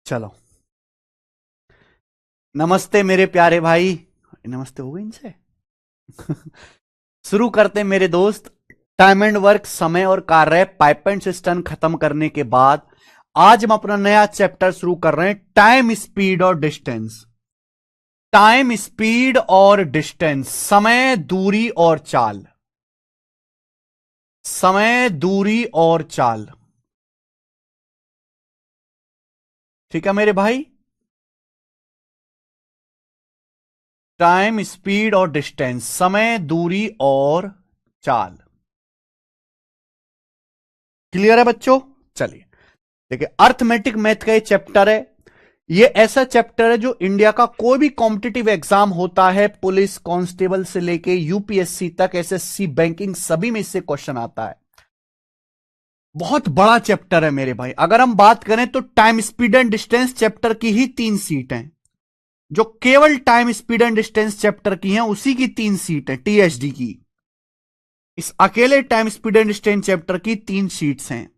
चलो, नमस्ते मेरे प्यारे भाई। नमस्ते हो गई इनसे। शुरू करते हैं मेरे दोस्त। टाइम एंड वर्क, समय और कार्य, पाइप एंड सिस्टम खत्म करने के बाद आज हम अपना नया चैप्टर शुरू कर रहे हैं, टाइम, स्पीड और डिस्टेंस। टाइम, स्पीड और डिस्टेंस, समय, दूरी और चाल। समय, दूरी और चाल। ठीक है मेरे भाई। टाइम, स्पीड और डिस्टेंस, समय, दूरी और चाल। क्लियर है बच्चों? चलिए देखिए, अर्थमेटिक मैथ का ये चैप्टर है। ये ऐसा चैप्टर है जो इंडिया का कोई भी कॉम्पिटिटिव एग्जाम होता है, पुलिस कांस्टेबल से लेके यूपीएससी तक, एसएससी, बैंकिंग, सभी में इससे क्वेश्चन आता है। बहुत बड़ा चैप्टर है मेरे भाई। अगर हम बात करें तो time, speed and distance chapter की ही 3 सीट हैं। जो केवल time, speed and distance chapter की हैं उसी की 3 सीट है, टीएचडी की। इस अकेले time, speed and distance chapter की 3 सीट्स हैं।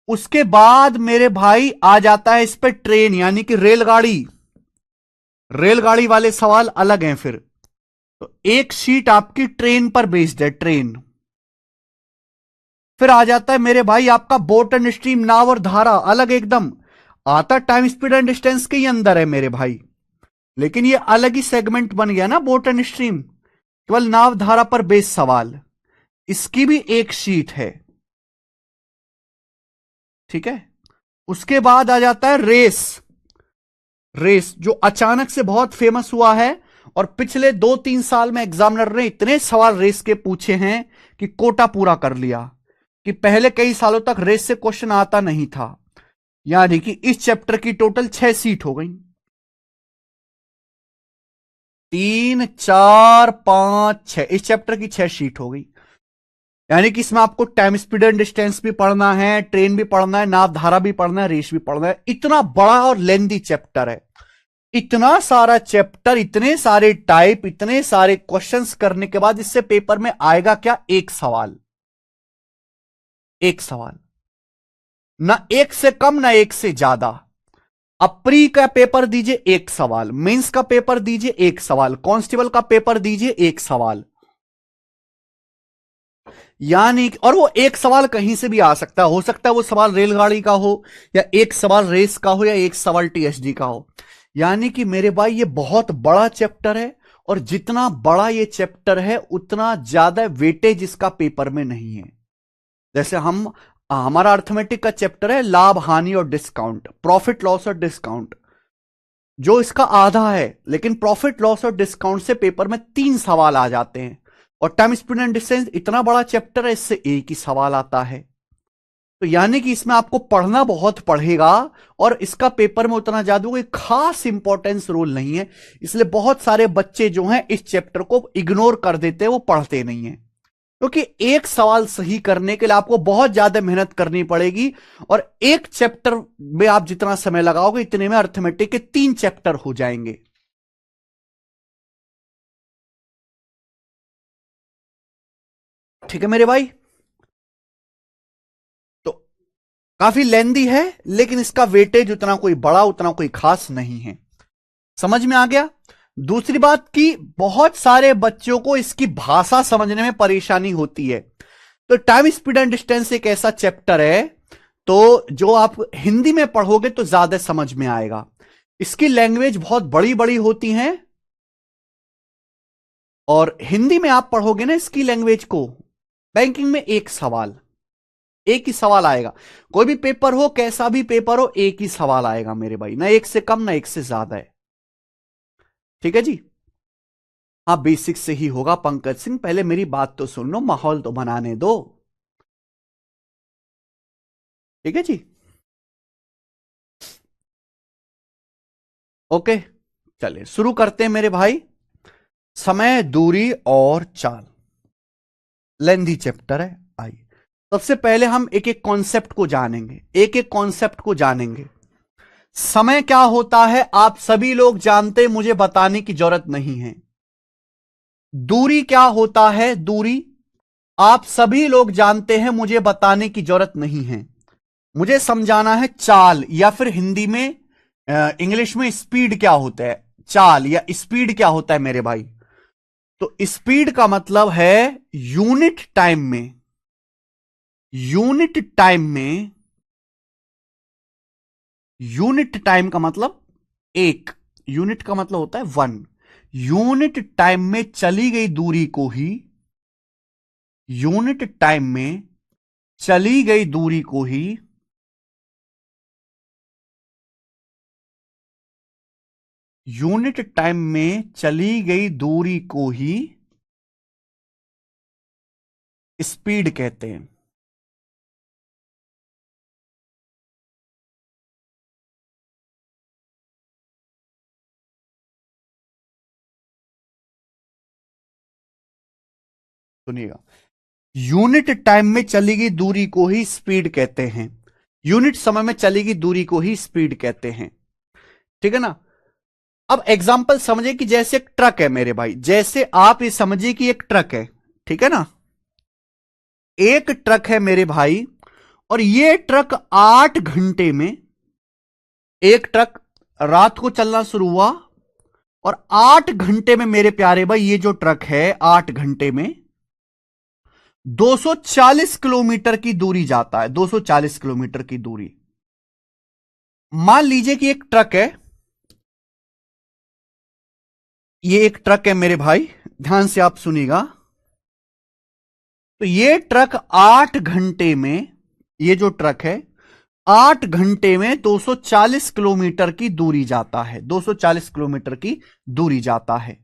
उसके बाद मेरे भाई आ जाता है इस पे ट्रेन, यानी कि रेलगाड़ी। रेलगाड़ी वाले सवाल अलग हैं फिर। तो एक सीट आपकी ट्रेन पर बेस्ड है, ट्रेन। फिर आ जाता है मेरे भाई आपका बोट एंड स्ट्रीम, नाव और धारा, अलग एकदम। आता टाइम, स्पीड एंड डिस्टेंस के ही अंदर है मेरे भाई, लेकिन ये अलग ही सेगमेंट बन गया ना, बोट एंड स्ट्रीम। केवल नाव धारा पर बेस्ड सवाल, इसकी भी एक सीट है। ठीक है। उसके बाद आ जाता है रेस। रेस जो अचानक से बहुत फेमस हुआ है, और पिछले 2-3 साल में एग्जामिनर ने इतने सवाल रेस के पूछे हैं कि कोटा पूरा कर लिया, कि पहले कई सालों तक रेस से क्वेश्चन आता नहीं था। यानी कि इस चैप्टर की टोटल 6 सीट हो गई। 3, 4, 5, 6, इस चैप्टर की 6 सीट हो गई। यानी कि इसमें आपको टाइम, स्पीड एंड डिस्टेंस भी पढ़ना है, ट्रेन भी पढ़ना है, नाव धारा भी पढ़ना है, रेस भी पढ़ना है। इतना बड़ा और लेंदी चैप्टर है। इतना सारा चैप्टर, इतने सारे टाइप, इतने सारे क्वेश्चंस करने के बाद इससे पेपर में आएगा क्या? एक सवाल। एक सवाल, ना एक से कम ना एक से ज्यादा। अब प्री का पेपर दीजिए, एक सवाल। मेंस का पेपर दीजिए, एक सवाल। कांस्टेबल का पेपर दीजिए, एक सवाल। यानी और वो एक सवाल कहीं से भी आ सकता है। हो सकता है वो सवाल रेलगाड़ी का हो, या एक सवाल रेस का हो, या एक सवाल टीएचडी का हो। यानी कि मेरे भाई ये बहुत बड़ा चैप्टर है, और जितना बड़ा ये चैप्टर है उतना ज्यादा वेटेज इसका पेपर में नहीं है। जैसे हमारा अर्थमेटिक का चैप्टर है लाभ, हानि और डिस्काउंट, प्रॉफिट, लॉस और डिस्काउंट, जो इसका आधा है। लेकिन प्रॉफिट, लॉस और डिस्काउंट से पेपर में 3 सवाल आ जाते हैं। और टाइम, स्पीड एंड डिस्टेंस इतना बड़ा चैप्टर है, इससे एक ही सवाल आता है। तो यानी कि इसमें आपको पढ़ना बहुत पड़ेगा, और इसका पेपर में उतना ज्यादा कोई खास इंपॉर्टेंस रोल नहीं है। इसलिए बहुत सारे बच्चे जो हैं इस चैप्टर को इग्नोर कर देते हैं, वो पढ़ते नहीं है। क्योंकि एक सवाल सही करने के लिए आपको बहुत ज्यादा मेहनत करनी पड़ेगी, और एक चैप्टर में आप जितना समय लगाओगे इतने में अर्थमेटिक के 3 चैप्टर हो जाएंगे। ठीक है मेरे भाई। तो काफी लेंदी है, लेकिन इसका वेटेज उतना कोई बड़ा, उतना कोई खास नहीं है। समझ में आ गया? दूसरी बात कि बहुत सारे बच्चों को इसकी भाषा समझने में परेशानी होती है। तो टाइम, स्पीड एंड डिस्टेंस एक ऐसा चैप्टर है तो जो आप हिंदी में पढ़ोगे तो ज्यादा समझ में आएगा। इसकी लैंग्वेज बहुत बड़ी बड़ी होती हैं, और हिंदी में आप पढ़ोगे ना इसकी लैंग्वेज को, बैंकिंग में एक सवाल, एक ही सवाल आएगा। कोई भी पेपर हो, कैसा भी पेपर हो, एक ही सवाल आएगा मेरे भाई, ना एक से कम ना एक से ज्यादा है। ठीक है जी। हाँ, बेसिक से ही होगा पंकज सिंह, पहले मेरी बात तो सुन लो, माहौल तो बनाने दो। ठीक है जी। ओके, चलिए शुरू करते हैं मेरे भाई। समय, दूरी और चाल, लेंदी चैप्टर है। आइए, सबसे पहले हम एक एक कॉन्सेप्ट को जानेंगे, एक एक कॉन्सेप्ट को जानेंगे। समय क्या होता है आप सभी लोग जानते हैं, मुझे बताने की जरूरत नहीं है। दूरी क्या होता है, दूरी आप सभी लोग जानते हैं, मुझे बताने की जरूरत नहीं है। मुझे समझाना है चाल, या फिर हिंदी में इंग्लिश में स्पीड क्या होता है, चाल या स्पीड क्या होता है मेरे भाई? तो स्पीड का मतलब है यूनिट टाइम में, यूनिट टाइम में, यूनिट टाइम का मतलब एक, यूनिट का मतलब होता है वन, यूनिट टाइम में चली गई दूरी को ही, यूनिट टाइम में चली गई दूरी को ही यूनिट टाइम में चली गई दूरी को ही स्पीड कहते हैं। सुनिएगा, यूनिट टाइम में चली गई दूरी को ही स्पीड कहते हैं, यूनिट समय में चली गई दूरी को ही स्पीड कहते हैं। ठीक है ना? अब एग्जाम्पल समझे कि जैसे एक ट्रक है मेरे भाई, जैसे आप ये समझिए कि एक ट्रक है, ठीक है ना? एक ट्रक है मेरे भाई, और ये ट्रक 8 घंटे में, एक ट्रक रात को चलना शुरू हुआ और 8 घंटे में मेरे प्यारे भाई ये जो ट्रक है 8 घंटे में 240 किलोमीटर की दूरी जाता है, 240 किलोमीटर की दूरी। मान लीजिए कि एक ट्रक है, ये एक ट्रक है मेरे भाई, ध्यान से आप सुनिएगा। तो ये ट्रक 8 घंटे में, ये जो ट्रक है 8 घंटे में 240 किलोमीटर की दूरी जाता है, 240 किलोमीटर की दूरी जाता है।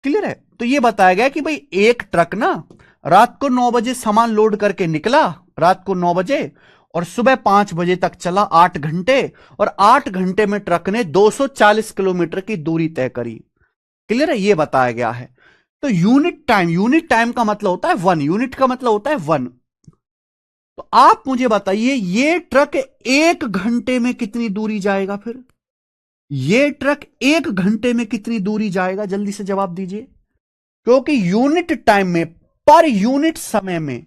क्लियर है? तो ये बताया गया कि भाई एक ट्रक ना रात को 9 बजे सामान लोड करके निकला, रात को 9 बजे, और सुबह 5 बजे तक चला 8 घंटे, और 8 घंटे में ट्रक ने 240 किलोमीटर की दूरी तय करी। क्लियर है? ये बताया गया है। तो यूनिट टाइम, यूनिट टाइम का मतलब होता है वन, यूनिट का मतलब होता है वन। तो आप मुझे बताइए ये ट्रक 1 घंटे में कितनी दूरी जाएगा? फिर ये ट्रक 1 घंटे में कितनी दूरी जाएगा? जल्दी से जवाब दीजिए। क्योंकि यूनिट टाइम में, पर यूनिट समय में,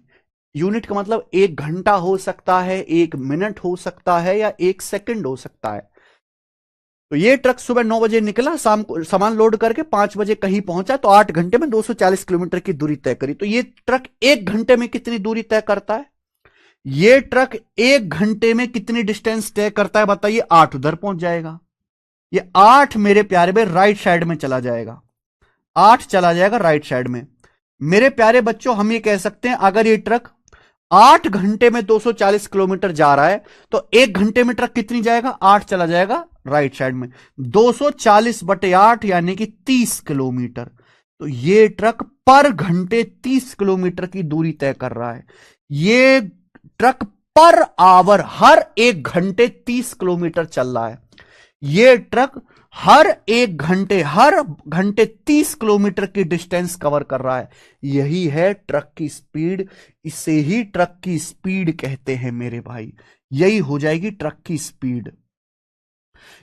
यूनिट का मतलब 1 घंटा हो सकता है, 1 मिनट हो सकता है, या 1 सेकंड हो सकता है। तो ये ट्रक सुबह 9 बजे निकला, शाम को सामान लोड करके 5 बजे कहीं पहुंचा, तो 8 घंटे में 240 किलोमीटर की दूरी तय करी। तो ये ट्रक 1 घंटे में कितनी दूरी तय करता है? ये ट्रक 1 घंटे में कितनी डिस्टेंस तय करता है बताइए? 8 उधर पहुंच जाएगा, ये 8 मेरे प्यारे में राइट साइड में चला जाएगा, 8 चला जाएगा राइट साइड में। मेरे प्यारे बच्चों, हम ये कह सकते हैं अगर ये ट्रक 8 घंटे में 240 किलोमीटर जा रहा है, तो 1 घंटे में ट्रक कितनी जाएगा? 8 चला जाएगा राइट साइड में, 240/8 यानी कि 30 किलोमीटर। तो ये ट्रक पर घंटे 30 किलोमीटर की दूरी तय कर रहा है। ये ट्रक पर आवर हर 1 घंटे 30 किलोमीटर चल रहा है। ये ट्रक हर घंटे 30 किलोमीटर की डिस्टेंस कवर कर रहा है। यही है ट्रक की स्पीड, इसे ही ट्रक की स्पीड कहते हैं मेरे भाई। यही हो जाएगी ट्रक की स्पीड।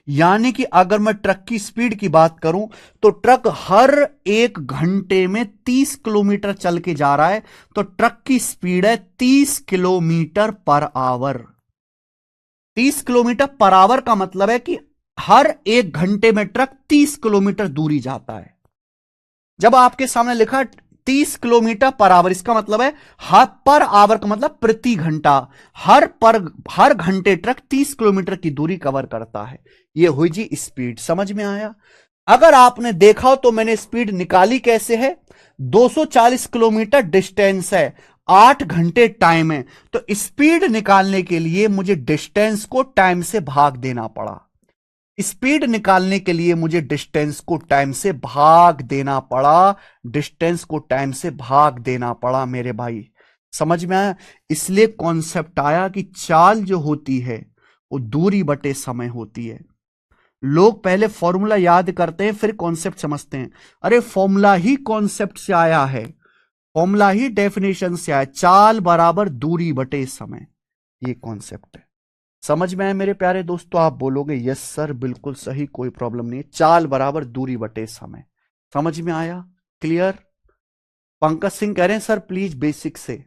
यानी कि अगर मैं ट्रक की स्पीड की बात करूं, तो ट्रक हर 1 घंटे में 30 किलोमीटर चल के जा रहा है, तो ट्रक की स्पीड है 30 kilometre per our. 30 kilometre per our का मतलब है कि हर 1 घंटे में ट्रक 30 किलोमीटर दूरी जाता है। जब आपके सामने लिखा 30 किलोमीटर पर आवर, इसका मतलब है हर पर आवर का मतलब प्रति घंटा, हर घंटे ट्रक 30 किलोमीटर की दूरी कवर करता है। यह हुई जी स्पीड। समझ में आया? अगर आपने देखा हो तो मैंने स्पीड निकाली कैसे है। 240 किलोमीटर डिस्टेंस है, 8 घंटे टाइम है, तो स्पीड निकालने के लिए मुझे डिस्टेंस को टाइम से भाग देना पड़ा। स्पीड निकालने के लिए मुझे डिस्टेंस को टाइम से भाग देना पड़ा, डिस्टेंस को टाइम से भाग देना पड़ा मेरे भाई। समझ में आया? इसलिए कॉन्सेप्ट आया कि चाल जो होती है वो दूरी बटे समय होती है। लोग पहले फॉर्मूला याद करते हैं फिर कॉन्सेप्ट समझते हैं। अरे फॉर्मूला ही कॉन्सेप्ट से आया है, फॉर्मूला ही डेफिनेशन से आया, चाल बराबर दूरी बटे समय, ये कॉन्सेप्ट है। समझ में आया मेरे प्यारे दोस्तों? आप बोलोगे यस सर बिल्कुल सही, कोई प्रॉब्लम नहीं है, चाल बराबर दूरी बटे समय। समझ में आया? क्लियर? पंकज सिंह कह रहे हैं सर प्लीज बेसिक से।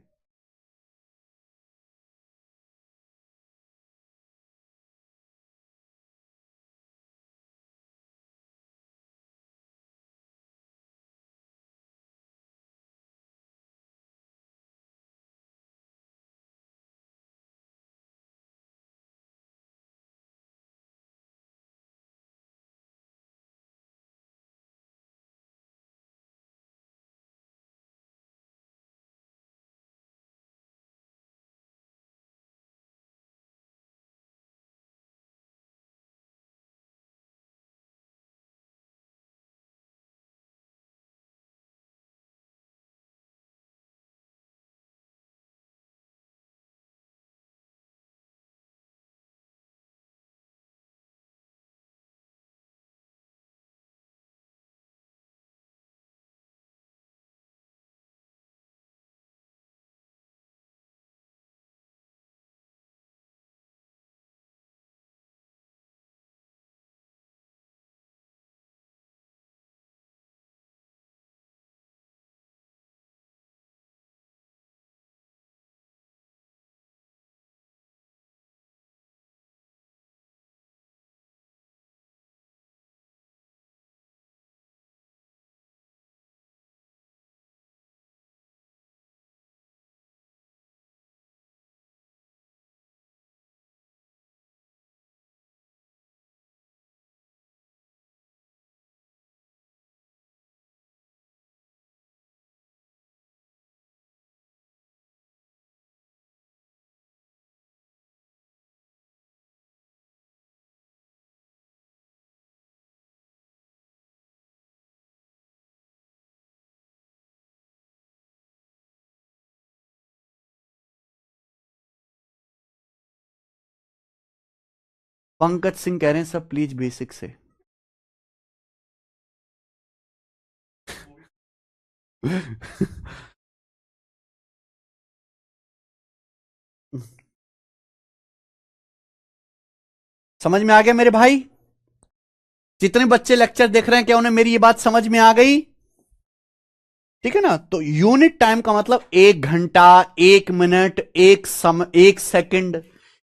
पंकज सिंह कह रहे हैं सर प्लीज बेसिक से। समझ में आ गया मेरे भाई? जितने बच्चे लेक्चर देख रहे हैं क्या उन्हें मेरी ये बात समझ में आ गई? ठीक है ना? तो यूनिट टाइम का मतलब 1 घंटा, 1 मिनट, एक सेकंड।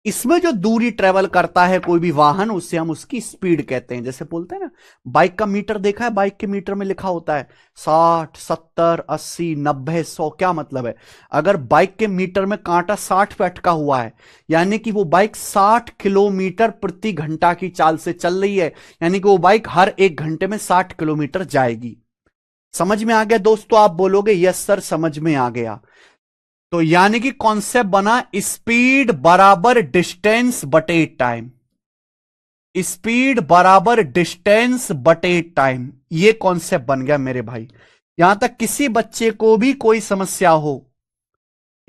इसमें जो दूरी ट्रेवल करता है कोई भी वाहन, उससे हम उसकी स्पीड कहते हैं। जैसे बोलते हैं ना, बाइक का मीटर देखा है? बाइक के मीटर में लिखा होता है 60, 70, 80, 90, 100। क्या मतलब है? अगर बाइक के मीटर में कांटा 60 पे अटका हुआ है, यानी कि वो बाइक 60 किलोमीटर प्रति घंटा की चाल से चल रही है, यानी कि वो बाइक हर 1 घंटे में 60 किलोमीटर जाएगी। समझ में आ गया दोस्तों? आप बोलोगे यस सर समझ में आ गया। तो यानी कि कॉन्सेप्ट बना स्पीड बराबर डिस्टेंस बटे टाइम। स्पीड बराबर डिस्टेंस बटे टाइम, ये कॉन्सेप्ट बन गया मेरे भाई। यहां तक किसी बच्चे को भी कोई समस्या हो,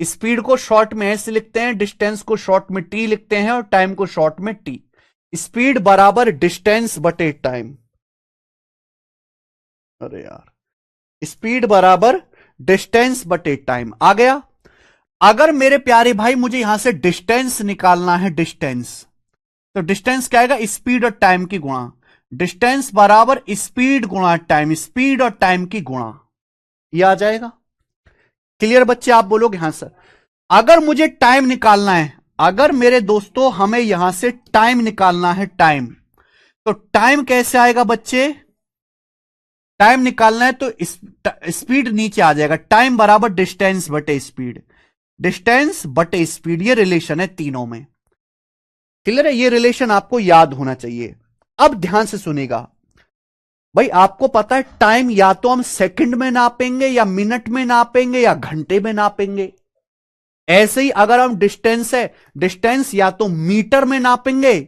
स्पीड को शॉर्ट में ऐसे लिखते हैं, डिस्टेंस को शॉर्ट में टी लिखते हैं और टाइम को शॉर्ट में टी। स्पीड बराबर डिस्टेंस बटे टाइम। अरे यार, स्पीड बराबर डिस्टेंस बटे टाइम आ गया। अगर मेरे प्यारे भाई मुझे यहां से डिस्टेंस निकालना है, डिस्टेंस, तो डिस्टेंस क्या आएगा? स्पीड और टाइम की गुणा। डिस्टेंस बराबर स्पीड गुणा टाइम, स्पीड और टाइम की गुणा, ये आ जाएगा। क्लियर बच्चे? आप बोलोगे हां सर। अगर मुझे टाइम निकालना है, अगर मेरे दोस्तों हमें यहां से टाइम निकालना है, टाइम, तो टाइम कैसे आएगा बच्चे? टाइम निकालना है तो स्पीड नीचे आ जाएगा। टाइम बराबर डिस्टेंस बटे स्पीड, डिस्टेंस बटे स्पीड, ये रिलेशन है तीनों में। क्लियर है? ये रिलेशन आपको याद होना चाहिए। अब ध्यान से सुनेगा भाई, आपको पता है टाइम या तो हम सेकंड में नापेंगे, या मिनट में नापेंगे, या घंटे में नापेंगे। ऐसे ही अगर हम डिस्टेंस है, डिस्टेंस या तो मीटर में नापेंगे।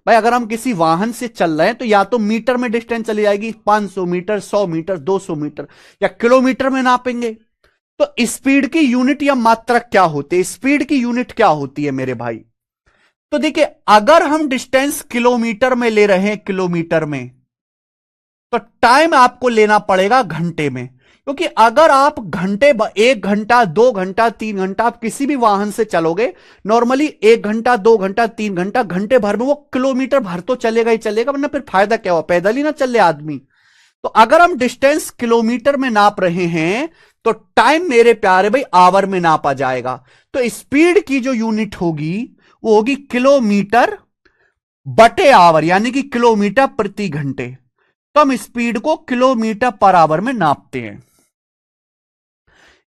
भाई अगर हम किसी वाहन से चल रहे हैं तो या तो मीटर में डिस्टेंस चली जाएगी, 500 मीटर, 100 मीटर, 200 मीटर, या किलोमीटर में नापेंगे। तो स्पीड की यूनिट या मात्रक क्या होती है? स्पीड की यूनिट क्या होती है मेरे भाई? तो देखिए, अगर हम डिस्टेंस किलोमीटर में ले रहे हैं, किलोमीटर में, तो टाइम आपको लेना पड़ेगा घंटे में। क्योंकि अगर आप घंटे, 1 घंटा, 2 घंटा, 3 घंटा, आप किसी भी वाहन से चलोगे, नॉर्मली 1 घंटा, 2 घंटा, 3 घंटा, घंटे भर में वो किलोमीटर भर तो चलेगा ही चलेगा, वरना फिर फायदा क्या हुआ? पैदल ही ना चले आदमी। तो अगर हम डिस्टेंस किलोमीटर में नाप रहे हैं, तो टाइम मेरे प्यारे भाई आवर में नापा जाएगा। तो स्पीड की जो यूनिट होगी वो होगी किलोमीटर बटे आवर, यानी कि किलोमीटर प्रति घंटे। तो हम स्पीड को किलोमीटर पर आवर में नापते हैं।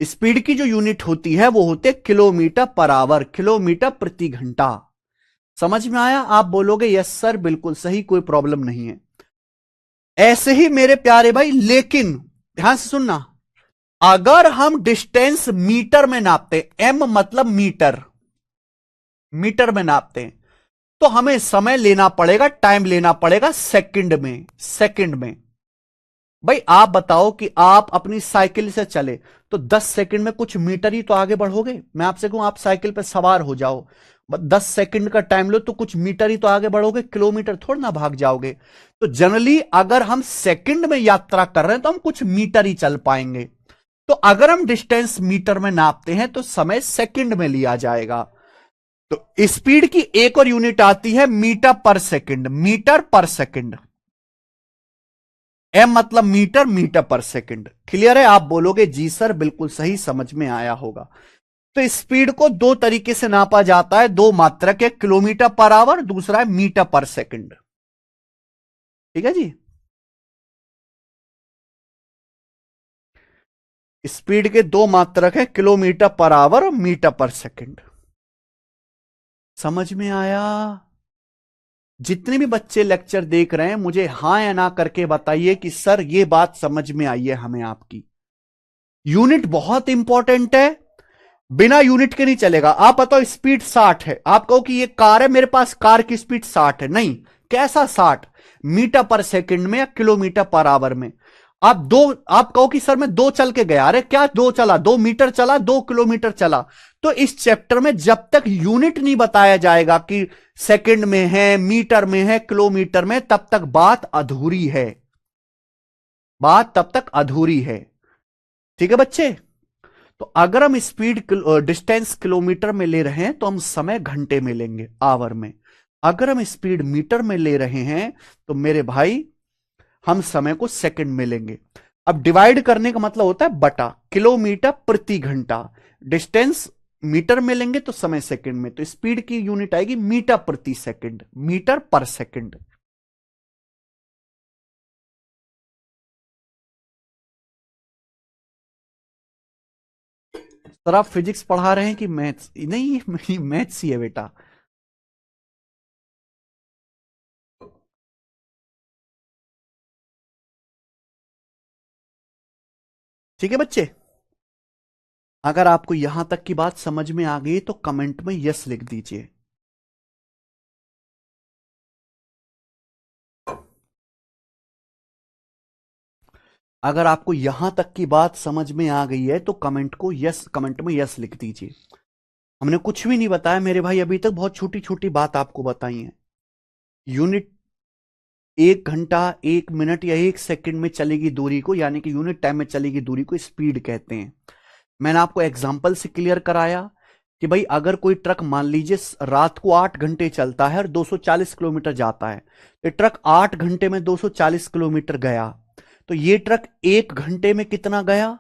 स्पीड की जो यूनिट होती है वो होते किलोमीटर पर आवर, किलोमीटर प्रति घंटा। समझ में आया? आप बोलोगे यस सर बिल्कुल सही, कोई प्रॉब्लम नहीं है। ऐसे ही मेरे प्यारे भाई, लेकिन ध्यान से सुनना, अगर हम डिस्टेंस मीटर में नापते, एम मतलब मीटर, मीटर में नापते हैं, तो हमें समय लेना पड़ेगा, टाइम लेना पड़ेगा सेकंड में, सेकंड में। भाई आप बताओ कि आप अपनी साइकिल से चले तो 10 सेकंड में कुछ मीटर ही तो आगे बढ़ोगे। मैं आपसे कहूं आप साइकिल पे सवार हो जाओ, 10 सेकंड का टाइम लो तो कुछ मीटर ही तो आगे बढ़ोगे, किलोमीटर थोड़ा ना भाग जाओगे। तो जनरली अगर हम सेकंड में यात्रा कर रहे हैं तो हम कुछ मीटर ही चल पाएंगे। तो अगर हम डिस्टेंस मीटर में नापते हैं तो समय सेकंड में लिया जाएगा। तो स्पीड की एक और यूनिट आती है metre per second, metre per second. M मतलब metre, metre per second. Clear है? आप बोलोगे जी सर बिल्कुल सही, समझ में आया होगा। तो स्पीड को दो तरीके से नापा जाता है, दो मात्रक है, किलोमीटर पर आवर, दूसरा है मीटर पर सेकंड। ठीक है जी? स्पीड के दो मात्रक है, किलोमीटर पर आवर और मीटर पर सेकंड। समझ में आया? जितने भी बच्चे लेक्चर देख रहे हैं मुझे हां या ना करके बताइए कि सर ये बात समझ में आई है हमें आपकी। यूनिट बहुत इंपॉर्टेंट है, बिना यूनिट के नहीं चलेगा। आप बताओ स्पीड 60 है, आप कहो कि ये कार है मेरे पास, कार की स्पीड 60 है, नहीं। कैसा 60? मीटर पर सेकंड में या किलोमीटर पर आवर में? आप कहो कि सर मैं 2 चल के गया, अरे क्या 2 चला, 2 मीटर चला, 2 किलोमीटर चला। तो इस चैप्टर में जब तक यूनिट नहीं बताया जाएगा कि सेकंड में है, मीटर में है, किलोमीटर में, तब तक बात अधूरी है, बात तब तक अधूरी है। ठीक है बच्चे? तो अगर हम स्पीड डिस्टेंस किलोमीटर में ले रहे हैं तो हम समय घंटे में लेंगे, आवर में। अगर हम स्पीड मीटर में ले रहे हैं तो मेरे भाई हम समय को सेकंड में लेंगे। अब डिवाइड करने का मतलब होता है बटा, किलोमीटर प्रति घंटा, डिस्टेंस मीटर में लेंगे तो समय सेकंड में, तो स्पीड की यूनिट आएगी मीटर प्रति second, metre per second. Sir आप फिजिक्स पढ़ा रहे हैं कि मैथ्स? नहीं मैथ्स ही है बेटा। ठीक है बच्चे? अगर आपको यहां तक की बात समझ में आ गई तो कमेंट में यस लिख दीजिए। अगर आपको यहां तक की बात समझ में आ गई है तो कमेंट में यस लिख दीजिए। हमने कुछ भी नहीं बताया मेरे भाई, अभी तक बहुत छोटी छोटी बात आपको बताई है। यूनिट 1 घंटा, 1 मिनट या 1 सेकंड में चलेगी दूरी को, यानी कि यूनिट टाइम में चलेगी दूरी को स्पीड कहते हैं। मैंने आपको एग्जाम्पल से क्लियर कराया कि भाई अगर कोई ट्रक मान लीजिए रात को 8 घंटे चलता है और 240 किलोमीटर जाता है, तो ट्रक 8 घंटे में 240 किलोमीटर गया, तो ये ट्रक 1 घंटे में कितना गया?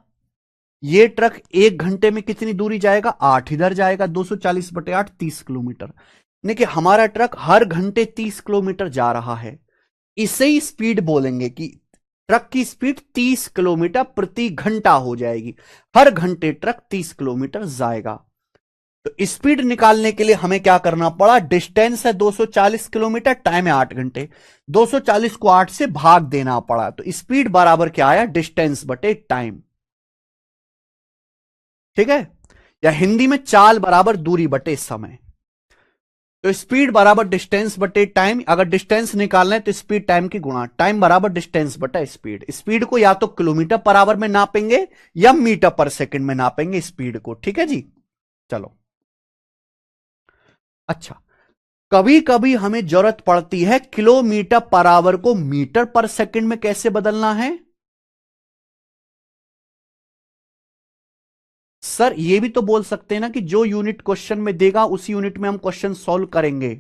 ये ट्रक 1 घंटे में कितनी दूरी जाएगा? 8 इधर जाएगा, 240/8 30 किलोमीटर। यानी कि हमारा ट्रक हर घंटे 30 किलोमीटर जा रहा है। इसे ही स्पीड बोलेंगे कि ट्रक की स्पीड 30 किलोमीटर प्रति घंटा हो जाएगी, हर घंटे ट्रक 30 किलोमीटर जाएगा। तो स्पीड निकालने के लिए हमें क्या करना पड़ा? डिस्टेंस है 240 किलोमीटर, टाइम है 8 घंटे, 240 को 8 से भाग देना पड़ा, तो स्पीड बराबर क्या आया? डिस्टेंस बटे टाइम। ठीक है? या हिंदी में चाल बराबर दूरी बटे समय। तो स्पीड बराबर डिस्टेंस बटे टाइम, अगर डिस्टेंस निकालना है तो स्पीड टाइम की गुणा, टाइम बराबर डिस्टेंस बटा स्पीड। स्पीड को या तो किलोमीटर पर आवर में नापेंगे या मीटर पर सेकंड में नापेंगे स्पीड को। ठीक है जी? चलो अच्छा, कभी कभी हमें जरूरत पड़ती है किलोमीटर पर आवर को मीटर पर सेकंड में कैसे बदलना है। सर ये भी तो बोल सकते हैं ना कि जो यूनिट क्वेश्चन में देगा उसी यूनिट में हम क्वेश्चन सॉल्व करेंगे।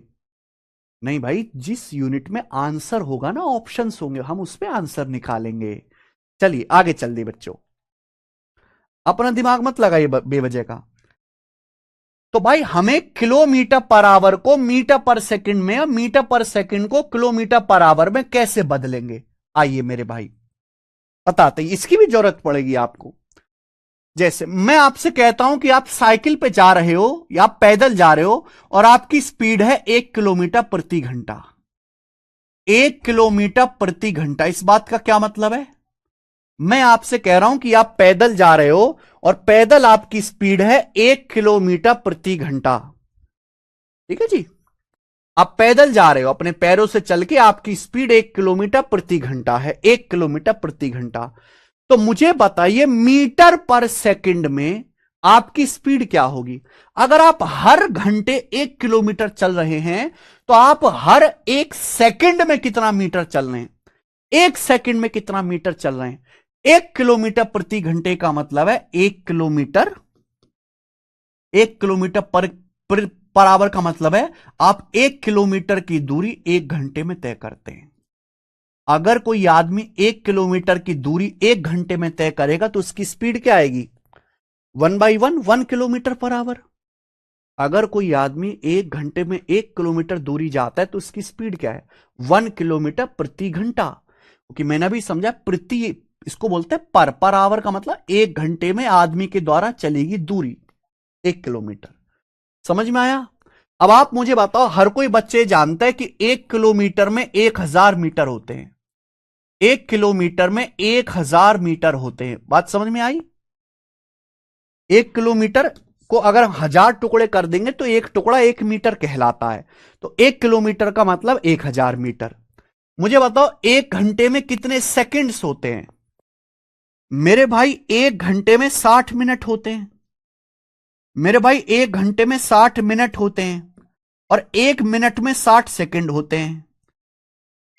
नहीं भाई, जिस यूनिट में आंसर होगा ना, ऑप्शंस होंगे, हम उस पर आंसर निकालेंगे। चलिए आगे चल दी बच्चों, अपना दिमाग मत लगाइए बेवजह का। तो भाई हमें किलोमीटर पर आवर को मीटर पर सेकंड में, मीटर पर सेकंड को किलोमीटर पर आवर में कैसे बदलेंगे? आइए मेरे भाई बताते हैं, इसकी भी जरूरत पड़ेगी आपको। जैसे मैं आपसे कहता हूं कि आप साइकिल पे जा रहे हो या आप पैदल जा रहे हो और आपकी स्पीड है 1 किलोमीटर प्रति घंटा। 1 किलोमीटर प्रति घंटा, इस बात का क्या मतलब है? मैं आपसे कह रहा हूं कि आप पैदल जा रहे हो और पैदल आपकी स्पीड है 1 किलोमीटर प्रति घंटा। ठीक है जी? आप पैदल जा रहे हो, अपने पैरों से चल के, आपकी स्पीड 1 किलोमीटर प्रति घंटा है, 1 किलोमीटर प्रति घंटा। तो मुझे बताइए मीटर पर सेकंड में आपकी स्पीड क्या होगी? अगर आप हर घंटे 1 किलोमीटर चल रहे हैं तो आप हर 1 सेकंड में कितना मीटर चल रहे हैं? 1 सेकंड में कितना मीटर चल रहे हैं? 1 किलोमीटर प्रति घंटे का मतलब है 1 किलोमीटर, 1 किलोमीटर पर आवर का मतलब है आप 1 किलोमीटर की दूरी 1 घंटे में तय करते हैं। अगर कोई आदमी 1 किलोमीटर की दूरी 1 घंटे में तय करेगा तो उसकी स्पीड क्या आएगी? 1/1, 1 किलोमीटर पर आवर। अगर कोई आदमी 1 घंटे में 1 किलोमीटर दूरी जाता है तो उसकी स्पीड क्या है? 1 किलोमीटर प्रति घंटा। क्योंकि मैंने भी समझा प्रति, इसको बोलते हैं पर आवर का मतलब 1 घंटे में आदमी के द्वारा चलेगी दूरी 1 किलोमीटर। समझ में आया? अब आप मुझे बताओ, हर कोई बच्चे जानता है कि 1 किलोमीटर में 1000 मीटर होते हैं। 1 किलोमीटर में 1000 मीटर होते हैं। बात समझ में आई? 1 किलोमीटर को अगर 1000 टुकड़े कर देंगे तो एक टुकड़ा 1 मीटर कहलाता है। तो 1 किलोमीटर का मतलब 1000 मीटर। मुझे बताओ 1 घंटे में कितने सेकंड्स होते हैं? मेरे भाई 1 घंटे में 60 मिनट होते हैं। मेरे भाई 1 घंटे में 60 मिनट होते हैं और 1 मिनट में 60 सेकंड होते हैं।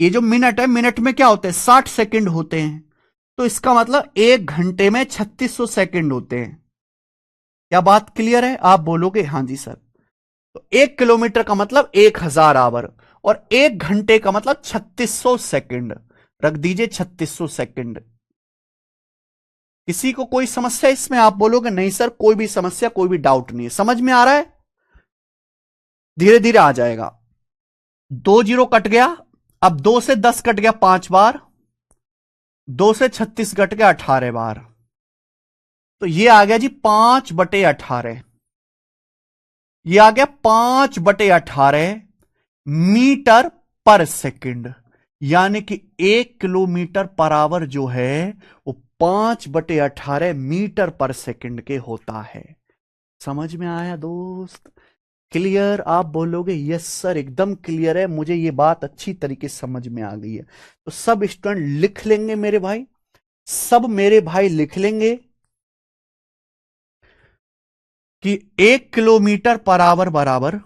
ये जो मिनट है, मिनट में क्या होते हैं, 60 सेकंड होते हैं। तो इसका मतलब 1 घंटे में 3600 सेकंड होते हैं। क्या बात क्लियर है? आप बोलोगे हाँ जी सर। तो 1 किलोमीटर का मतलब 1000 आवर और 1 घंटे का मतलब 3600 सेकंड। रख दीजिए 3600 सेकंड। किसी को कोई समस्या इसमें? आप बोलोगे नहीं सर, कोई भी समस्या, कोई भी डाउट नहीं है, समझ में आ रहा है, धीरे धीरे आ जाएगा। 2 जीरो कट गया। अब 2 से 10 कट गया 5 बार। 2 से 36 कट गया 18 बार। तो ये आ गया जी 5/18। ये आ गया 5/18 मीटर पर सेकंड। यानी कि 1 किलोमीटर पर आवर जो है वो 5/18 मीटर पर सेकंड के होता है। समझ में आया दोस्त? क्लियर? आप बोलोगे यस सर एकदम क्लियर है, मुझे ये बात अच्छी तरीके से समझ में आ गई है। तो सब स्टूडेंट लिख लेंगे मेरे भाई, सब मेरे भाई लिख लेंगे कि 1 किलोमीटर पर आवर बराबर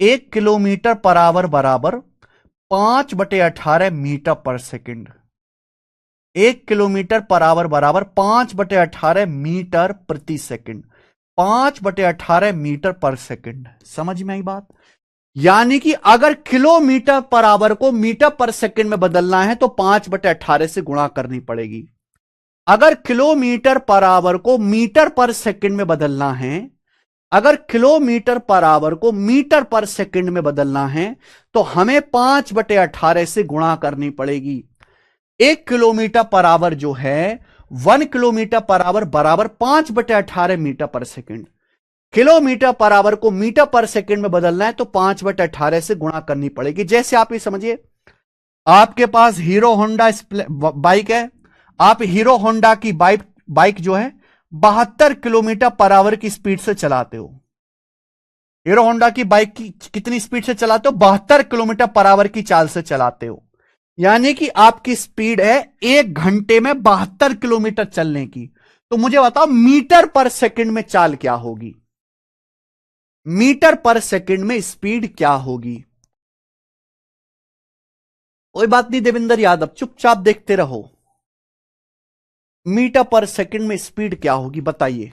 1 किलोमीटर पर आवर बराबर 5/18 metre per second. 1 kilometre per our बराबर 5/18 मीटर प्रति सेकंड। 5/18 metre per second. समझ में आई बात? यानी कि अगर किलोमीटर पर आवर को मीटर पर सेकंड में बदलना है तो 5/18 से गुणा करनी पड़ेगी। अगर किलोमीटर पर आवर को मीटर पर सेकंड में बदलना है, अगर किलोमीटर पर आवर को मीटर पर सेकंड में बदलना है तो हमें 5/18 से गुणा करनी पड़ेगी। 1 किलोमीटर पर आवर जो है, 1 किलोमीटर पर आवर बराबर 5/18 metre per second. Kilometre per our को मीटर पर सेकंड में बदलना है तो 5/18 से गुणा करनी पड़ेगी। जैसे आप ये समझिए, आपके पास हीरो होंडा बाइक है। आप हीरो होंडा की बाइक बाइक जो है 72 किलोमीटर पर आवर की स्पीड से चलाते हो। हीरो होंडा की बाइक की कितनी स्पीड से चलाते हो? 72 किलोमीटर पर आवर की चाल से चलाते हो। यानी कि आपकी स्पीड है 1 घंटे में 72 किलोमीटर चलने की। तो मुझे बताओ मीटर पर सेकंड में चाल क्या होगी? मीटर पर सेकंड में स्पीड क्या होगी? कोई बात नहीं देवेंद्र यादव, चुपचाप देखते रहो। मीटर पर सेकंड में स्पीड क्या होगी बताइए।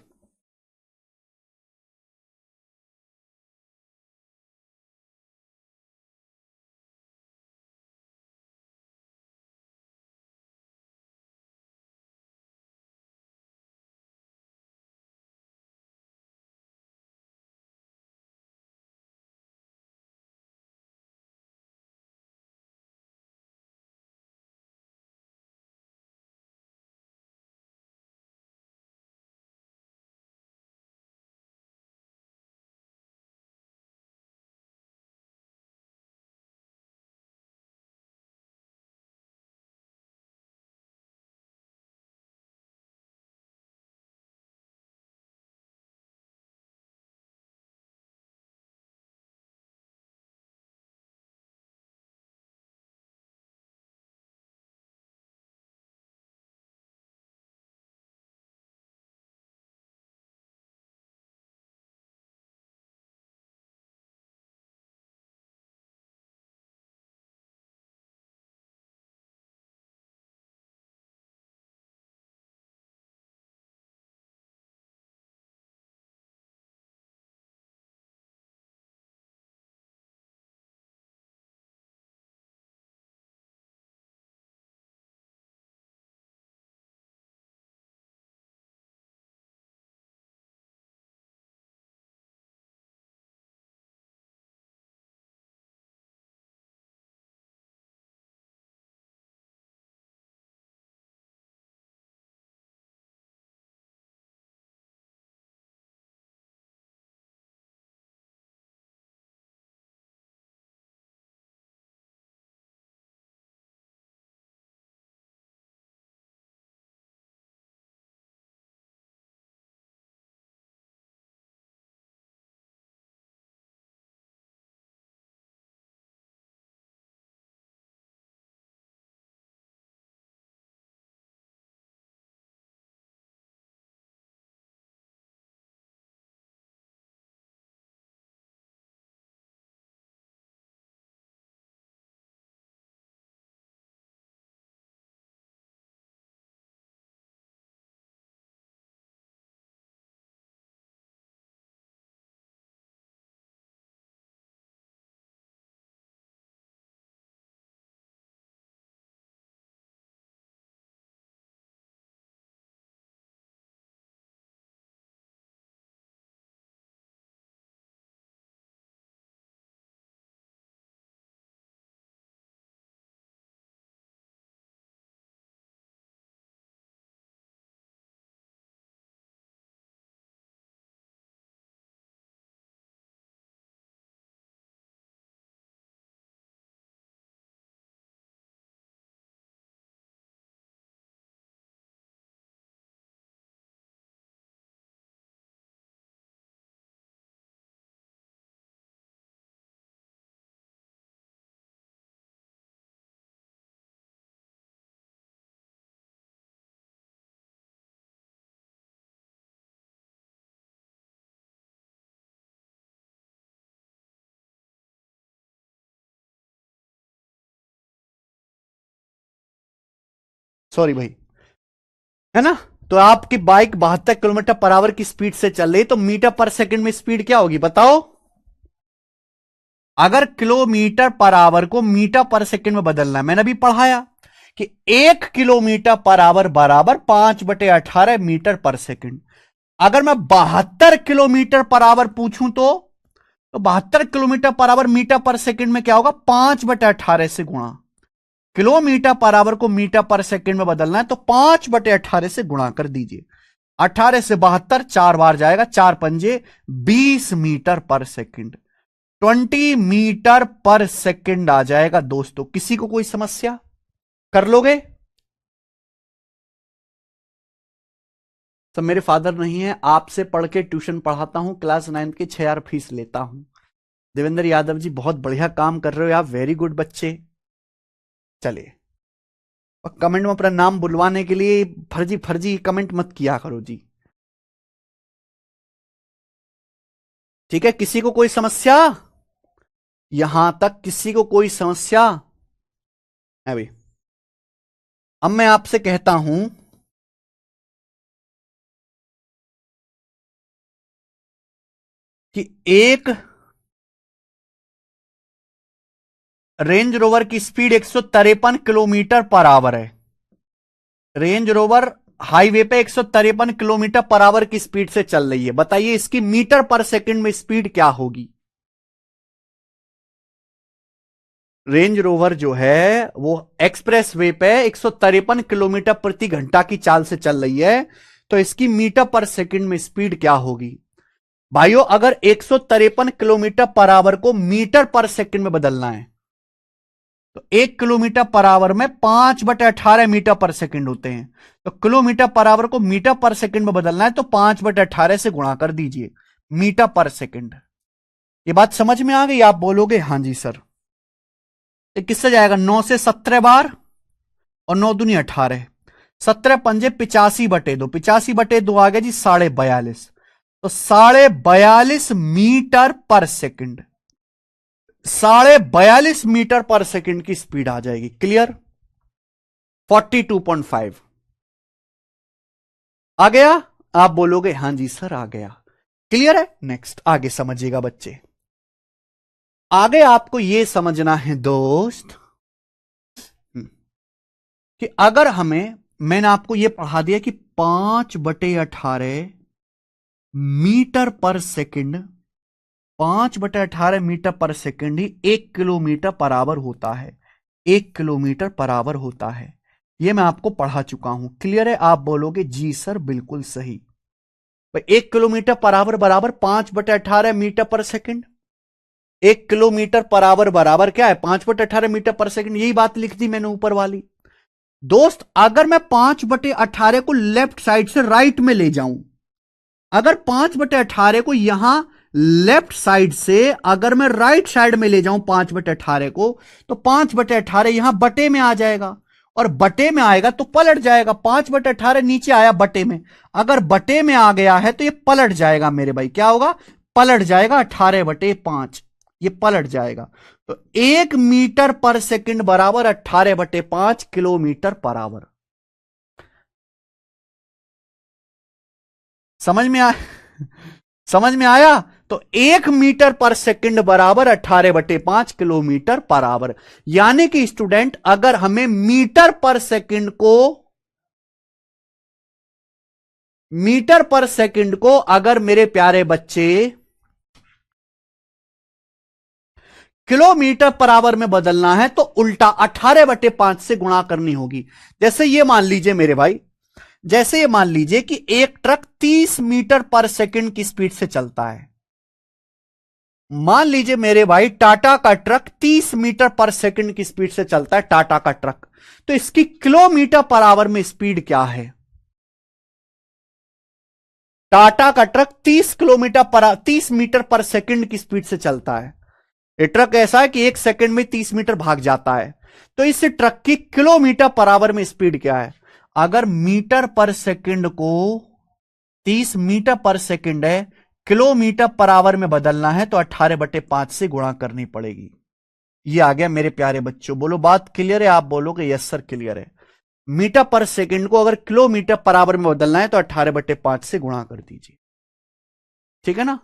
सॉरी भाई, है ना। तो आपकी बाइक 72 किलोमीटर पर आवर की स्पीड से चल रही, तो मीटर पर सेकंड में स्पीड क्या होगी बताओ। अगर किलोमीटर पर आवर को मीटर पर सेकंड में बदलना है, मैंने अभी पढ़ाया कि 1 किलोमीटर पर आवर बराबर 5/18 मीटर पर सेकंड। अगर मैं 72 किलोमीटर पर आवर पूछूं तो 72 kilometre per hour meter per second में क्या होगा, 5/18 से गुणा। किलोमीटर पर आवर को मीटर पर सेकंड में बदलना है तो 5/18 से गुणा कर दीजिए। 18 से 72 4 बार जाएगा, 4 पंजे 20 metre per second, 20 metre per second आ जाएगा दोस्तों। किसी को कोई समस्या, कर लोगे। तो मेरे फादर नहीं है, आपसे पढ़ के ट्यूशन पढ़ाता हूं, क्लास 9 की 6,000 फीस लेता हूं। देवेंद्र यादव जी बहुत बढ़िया काम कर रहे हो आप, वेरी गुड बच्चे। चलिए, और कमेंट में अपना नाम बुलवाने के लिए फर्जी फर्जी कमेंट मत किया करो जी, ठीक है। किसी को कोई समस्या, यहां तक किसी को कोई समस्या है भाई। अब मैं आपसे कहता हूं कि एक रेंज रोवर की स्पीड 153 किलोमीटर पर आवर है। रेंज रोवर हाईवे पे 153 किलोमीटर पर आवर की स्पीड से चल रही है। बताइए इसकी मीटर पर सेकंड में स्पीड क्या होगी। रेंज रोवर जो है वो एक्सप्रेस वे पे 153 किलोमीटर प्रति घंटा की चाल से चल रही है, तो इसकी मीटर पर सेकंड में स्पीड क्या होगी भाइयों। अगर 153 किलोमीटर पर आवर को मीटर पर सेकंड में बदलना है तो 1 किलोमीटर पर आवर में 5/18 मीटर पर सेकंड होते हैं, तो किलोमीटर पर आवर को मीटर पर सेकंड में बदलना है तो 5/18 से गुणा कर दीजिए, मीटर पर सेकंड। ये बात समझ में आ गई। आप बोलोगे हां जी सर। ये किससे जाएगा, 9 से 17 बार और 9 दूनी 18, 17 पंजे 85/2, 85/2 आ गया जी 42.5, तो 42.5 metre per second, 42.5 metre per second की स्पीड आ जाएगी। क्लियर। 42.5 आ गया। आप बोलोगे हां जी सर आ गया। क्लियर है। नेक्स्ट आगे समझिएगा बच्चे। आगे आपको यह समझना है दोस्त कि अगर हमें, मैंने आपको यह पढ़ा दिया कि 5/18 metre per second, 5/18 metre per second he 1 kilometre per our होता है, 1 किलोमीटर पर आवर होता है। यह मैं आपको पढ़ा चुका हूं। क्लियर है। आप बोलोगे जी सर बिल्कुल सही। 1 किलोमीटर पर आवर बराबर 5/18 metre per second. 1 kilometre per our बराबर क्या है, 5/18 मीटर पर सेकंड। यही बात लिख दी मैंने ऊपर वाली। दोस्त अगर मैं 5/18 को लेफ्ट साइड से राइट में ले जाऊं, अगर 5/18 को यहां लेफ्ट साइड से अगर मैं राइट साइड में ले जाऊं 5/18 को, तो 5/18 यहां बटे में आ जाएगा, और बटे में आएगा तो पलट जाएगा। 5/18 नीचे आया बटे में, अगर बटे में आ गया है तो ये पलट जाएगा मेरे भाई। क्या होगा, पलट जाएगा 18/5, ये पलट जाएगा। तो 1 मीटर पर सेकंड बराबर 18/5 किलोमीटर पर आवर। समझ में आया, समझ में आया। तो 1 मीटर पर सेकंड बराबर 18/5 किलोमीटर पर आवर। यानी कि स्टूडेंट अगर हमें मीटर पर सेकंड को, मीटर पर सेकंड को अगर मेरे प्यारे बच्चे किलोमीटर पर आवर में बदलना है तो उल्टा 18/5 से गुणा करनी होगी। जैसे ये मान लीजिए मेरे भाई, जैसे ये मान लीजिए कि एक ट्रक 30 मीटर पर सेकंड की स्पीड से चलता है। मान लीजिए मेरे भाई टाटा का ट्रक 30 मीटर पर सेकंड की स्पीड से चलता है, टाटा का ट्रक, तो इसकी किलोमीटर पर आवर में स्पीड क्या है। टाटा का ट्रक 30 मीटर पर सेकंड की स्पीड से चलता है। ये ट्रक ऐसा है कि 1 सेकंड में 30 मीटर भाग जाता है, तो इस ट्रक की किलोमीटर पर आवर में स्पीड क्या है। अगर मीटर पर सेकंड को 30 मीटर पर सेकंड है, किलोमीटर पर आवर में बदलना है तो 18/5 से गुणा करनी पड़ेगी। ये आ गया मेरे प्यारे बच्चों। बोलो बात क्लियर है। आप बोलोगे यस सर क्लियर है। मीटर पर सेकंड को अगर किलोमीटर पर आवर में बदलना है तो 18/5 से गुणा कर दीजिए, ठीक है ना।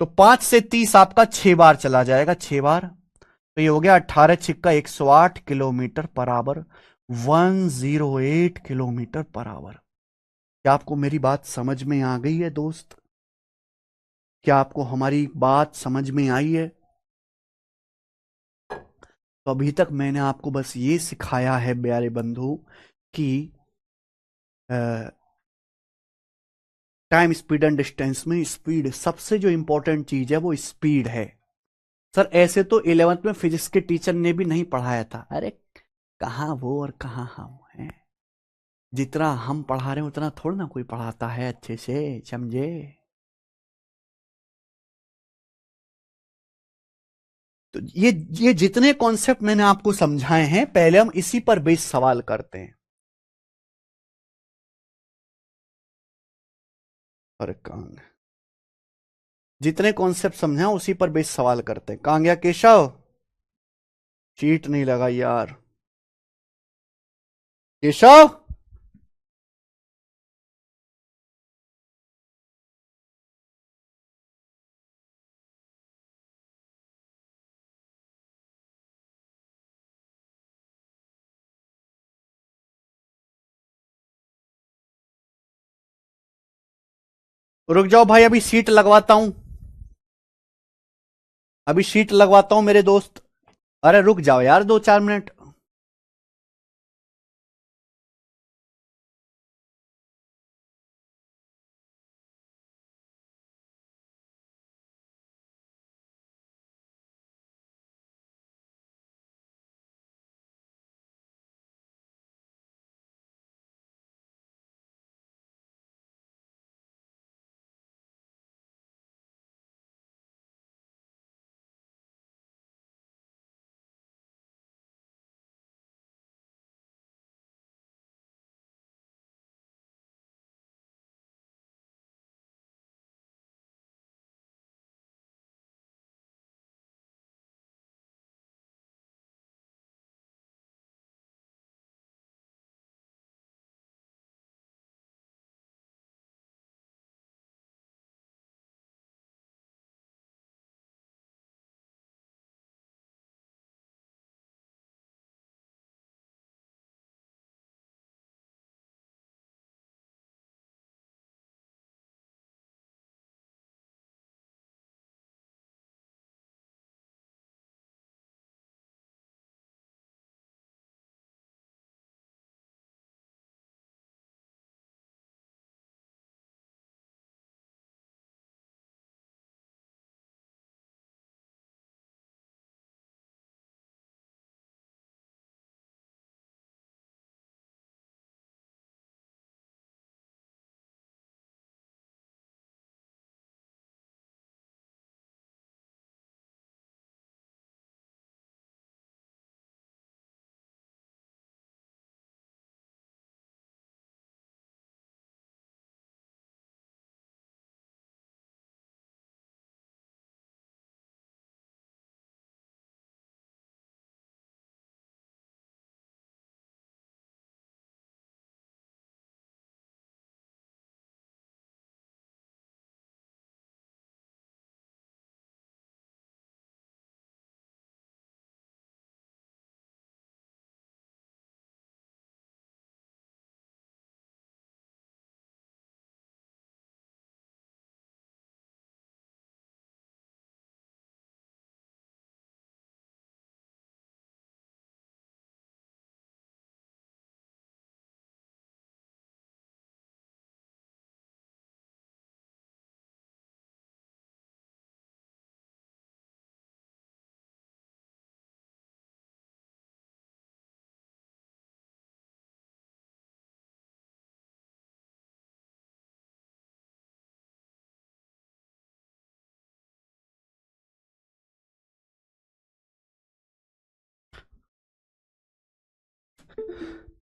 तो 5 से 30 आपका 6 बार चला जाएगा, 6 बार। तो ये हो गया 18×6 = 108 kilometre per our, 108 kilometre per our. क्या आपको मेरी बात समझ में आ गई है दोस्त? क्या आपको हमारी बात समझ में आई है? तो अभी तक मैंने आपको बस ये सिखाया है प्यारे बंधु कि टाइम, स्पीड एंड डिस्टेंस में स्पीड सबसे जो इंपॉर्टेंट चीज है वो स्पीड है। सर ऐसे तो 11th में फिजिक्स के टीचर ने भी नहीं पढ़ाया था। अरे कहाँ वो और कहाँ हम हैं। जितना हम पढ़ा रहे हैं उतना थोड़ा ना कोई पढ़ाता है अच्छे से, समझे। तो ये जितने कॉन्सेप्ट मैंने आपको समझाए हैं, पहले हम इसी पर बेस सवाल करते हैं। अरे कहाँ, जितने कॉन्सेप्ट समझा उसी पर बेस सवाल करते हैं। कहाँ गया केशव? चीट नहीं लगा यार, केशव। रुक जाओ भाई, अभी सीट लगवाता हूं, अभी सीट लगवाता हूं मेरे दोस्त। अरे रुक जाओ यार 2-4 मिनट।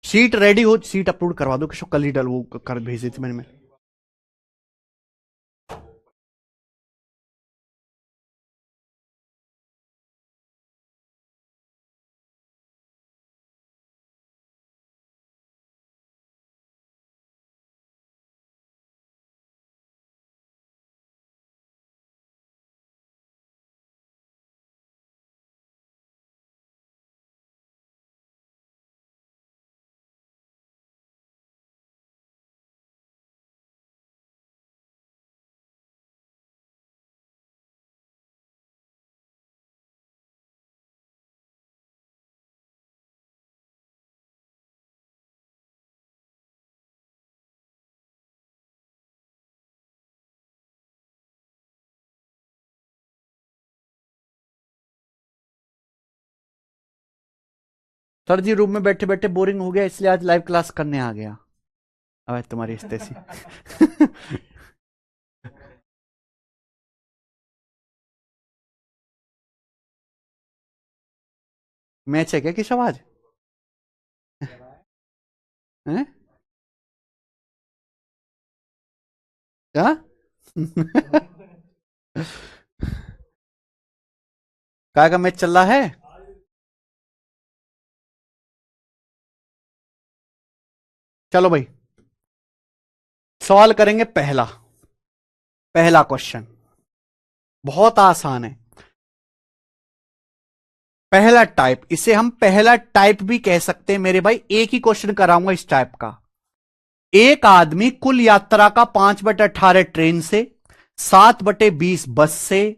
सीट रेडी हो, सीट अपलोड करवा दो केशव, कल ही डल वो कर भेजी थी मैंने। सर जी रूम में बैठे बैठे बोरिंग हो गया इसलिए आज लाइव क्लास करने आ गया। अब तुम्हारी स्टेसी। मैच है क्या केशव आज? हैं? क्या? काय का मैच चल रहा है? चलो भाई, सवाल करेंगे पहला। पहला क्वेश्चन बहुत आसान है। पहला टाइप, इसे हम पहला टाइप भी कह सकते हैं मेरे भाई। एक ही क्वेश्चन कराऊंगा इस टाइप का। एक आदमी कुल यात्रा का 5/18 ट्रेन से, 7/20 बस से,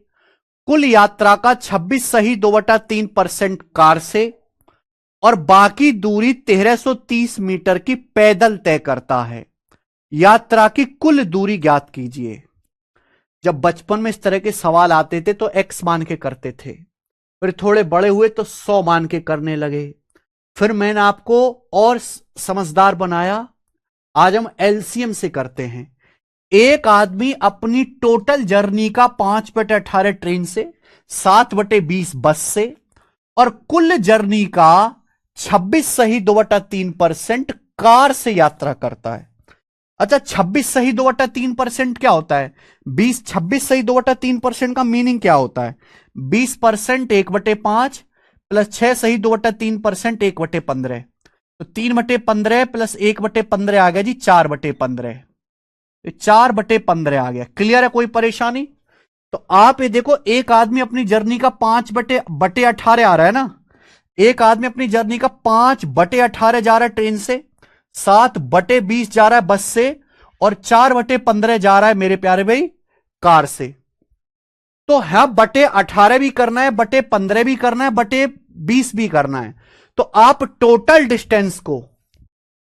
कुल यात्रा का 26 सही 2/3% कार से और बाकी दूरी 1330 मीटर की पैदल तय करता है। यात्रा की कुल दूरी ज्ञात कीजिए। जब बचपन में इस तरह के सवाल आते थे तो एक्स मान के करते थे, फिर थोड़े बड़े हुए तो 100 मान के करने लगे। फिर मैंने आपको और समझदार बनाया, आज हम एलसीएम से करते हैं। एक आदमी अपनी टोटल जर्नी का 5/18 ट्रेन से, 7/20 बस से और कुल जर्नी का 26 सही 2/3% कार से यात्रा करता है। अच्छा, 26 सही 2/3% क्या होता है? 26 सही 2/3% का मीनिंग क्या होता है? 20% 1/5 प्लस 6 सही 2/3% 1/15। तो 3/15 प्लस 1/15 आ गया जी 4/15। 4/15 आ गया। क्लियर है? कोई परेशानी? तो आप ये देखो, एक आदमी अपनी जर्नी का 5/18 आ रहा है ना। एक आदमी अपनी जर्नी का 5/18 जा रहा है ट्रेन से, 7/20 जा रहा है बस से और 4/15 जा रहा है मेरे प्यारे भाई कार से। तो है 18 भी करना है, 15 भी करना है, 20 भी करना है। तो आप टोटल डिस्टेंस को,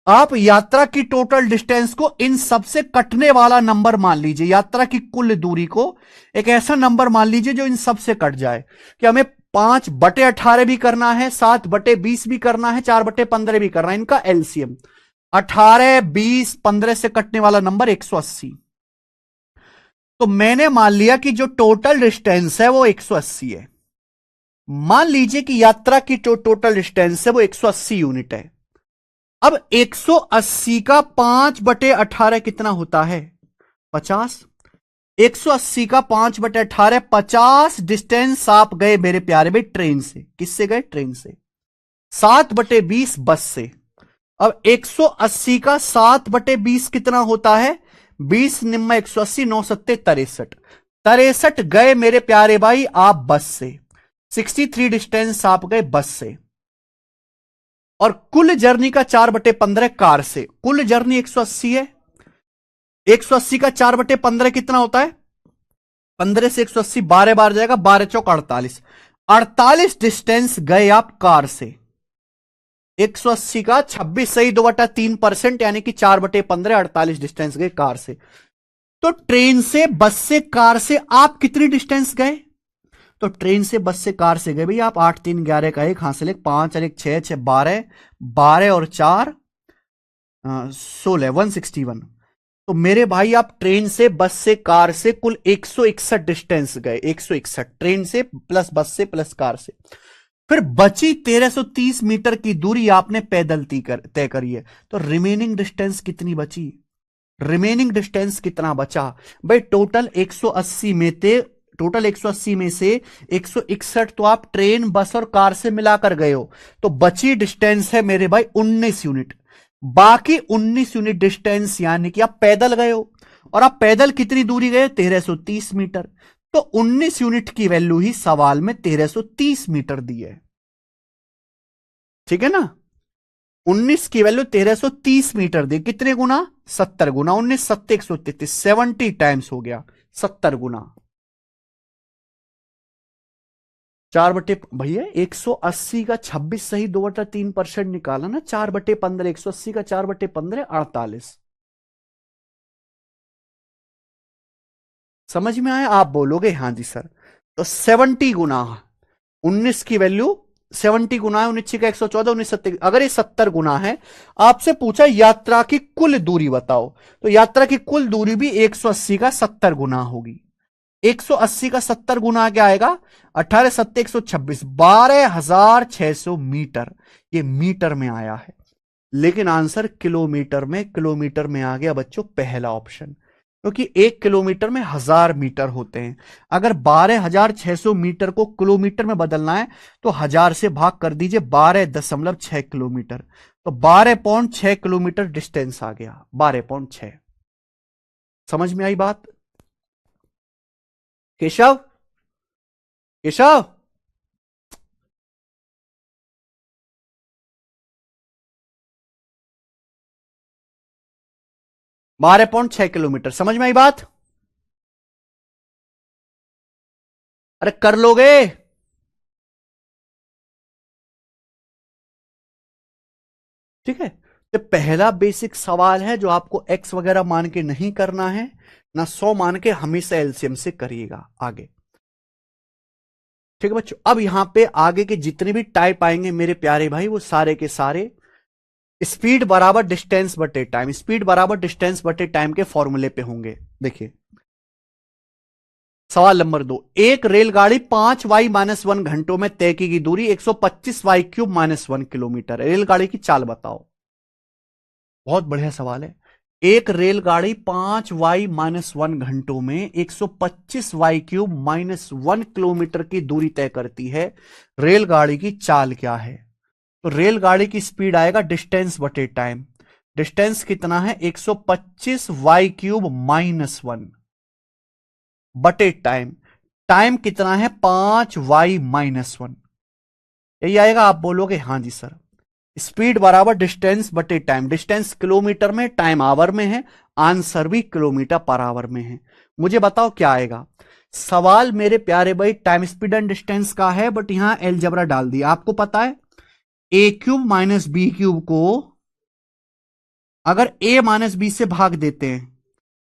आप यात्रा की टोटल डिस्टेंस को इन सबसे कटने वाला नंबर मान लीजिए। यात्रा की कुल दूरी को एक ऐसा नंबर मान लीजिए जो इन सबसे कट जाए। कि हमें 5/18 भी करना है, 7/20 भी करना है, 4/15 भी करना है। इनका एलसीएम 18, 20, 15 से कटने वाला नंबर 180। तो मैंने मान लिया कि जो टोटल डिस्टेंस है वो 180 है। मान लीजिए कि यात्रा की जो टोटल डिस्टेंस है वो 180 यूनिट है। अब 180 का 5/18 कितना होता है? 50। 180 का 5/18 50 डिस्टेंस आप गए मेरे प्यारे भाई ट्रेन से। किससे गए? ट्रेन से। 7/20 बस से। अब 180 का 7/20 कितना होता है? 20 निम्मा 180, 9 सत्ते 63। 63 गए मेरे प्यारे भाई आप बस से। 63 डिस्टेंस आप गए बस से। और कुल जर्नी का 4/15 कार से। कुल जर्नी 180 है। 180 का 4/15 कितना होता है? 15 से 180 12 बार जाएगा, 12 चौक 48। 48 डिस्टेंस गए आप कार से। 180 का 26 सही 2/3% यानी कि 4/15 48 डिस्टेंस गए कार से। तो ट्रेन से, बस से, कार से आप कितनी डिस्टेंस गए? तो ट्रेन से, बस से, कार से गए भाई आप 8 3 11 का 1 हासिल 1 5 और 1 6 6 12, 12 और 4 16 161। तो मेरे भाई आप ट्रेन से, बस से, कार से कुल 161 डिस्टेंस गए। 161 ट्रेन से प्लस बस से प्लस कार से। फिर बची 1330 मीटर की दूरी आपने पैदल तय करी है। तो रिमेनिंग डिस्टेंस कितनी बची? रिमेनिंग डिस्टेंस कितना बचा भाई? टोटल 180 में थे। टोटल 180 में से 161 तो आप ट्रेन, बस और कार से मिलाकर गए हो। तो बची डिस्टेंस है मेरे भाई 19 यूनिट। बाकी 19 यूनिट डिस्टेंस यानी कि आप पैदल गए हो। और आप पैदल कितनी दूरी गए? 1330 मीटर। तो 19 यूनिट की वैल्यू ही सवाल में 1330 मीटर दी है। ठीक है ना? 19 की वैल्यू 1330 मीटर दी। कितने गुना? 70 गुना। 19 सत्ते 133, 70 टाइम्स हो गया। 70 गुना 4 बटे भैया 180 का 26 सही 2/3% निकाला ना। 4/15 180 का 4/15 48। समझ में आया? आप बोलोगे हाँ जी सर। तो 70 गुना 19 की वैल्यू 70 गुना है 19 का 114, 19 अगर ये 70 गुना है, आपसे पूछा यात्रा की कुल दूरी बताओ, तो यात्रा की कुल दूरी भी 180 का 70 गुना होगी। 180 का 70 गुना क्या आएगा? 18 सत्ते 126, 12,600 मीटर। ये मीटर में आया है, लेकिन आंसर किलोमीटर में आ गया बच्चों, पहला ऑप्शन। क्योंकि 1 किलोमीटर में 1000 मीटर होते हैं। अगर 12,600 मीटर को किलोमीटर में बदलना है तो 1000 से भाग कर दीजिए, 12.6 किलोमीटर। तो 12.6 किलोमीटर डिस्टेंस आ गया, 12.6। समझ में आई बात? केशव, केशव, 12.6 किलोमीटर, समझ में आई बात? अरे कर लोगे? ठीक है, तो पहला बेसिक सवाल है जो आपको एक्स वगैरह मान के नहीं करना है ना, 100 मान के, हमेशा एलसीएम से करिएगा आगे। ठीक है बच्चों, अब यहां पे आगे के जितने भी टाइप आएंगे मेरे प्यारे भाई, वो सारे के सारे स्पीड बराबर डिस्टेंस बटे टाइम, स्पीड बराबर डिस्टेंस बटे टाइम के फॉर्मूले पे होंगे। देखिए सवाल नंबर 2, एक रेलगाड़ी 5y-1 घंटों में तय की गई दूरी 125y³ -1 किलोमीटर है, रेलगाड़ी की चाल बताओ। बहुत बढ़िया सवाल है। एक रेलगाड़ी 5y-1 घंटों में 125y³ -1 किलोमीटर की दूरी तय करती है, रेलगाड़ी की चाल क्या है? तो रेलगाड़ी की स्पीड आएगा डिस्टेंस बटे टाइम। डिस्टेंस कितना है? 125y³ बटे टाइम। टाइम कितना है? 5y-1। यही आएगा, आप बोलोगे हां जी सर। स्पीड बराबर डिस्टेंस बटे टाइम, डिस्टेंस किलोमीटर में, टाइम आवर में है, आंसर भी किलोमीटर पर आवर में है। मुझे बताओ क्या आएगा? सवाल मेरे प्यारे भाई टाइम स्पीड एंड डिस्टेंस का है, बट यहां एलजेब्रा डाल दिया। आपको पता है a³ - b³ को अगर a-b से भाग देते हैं,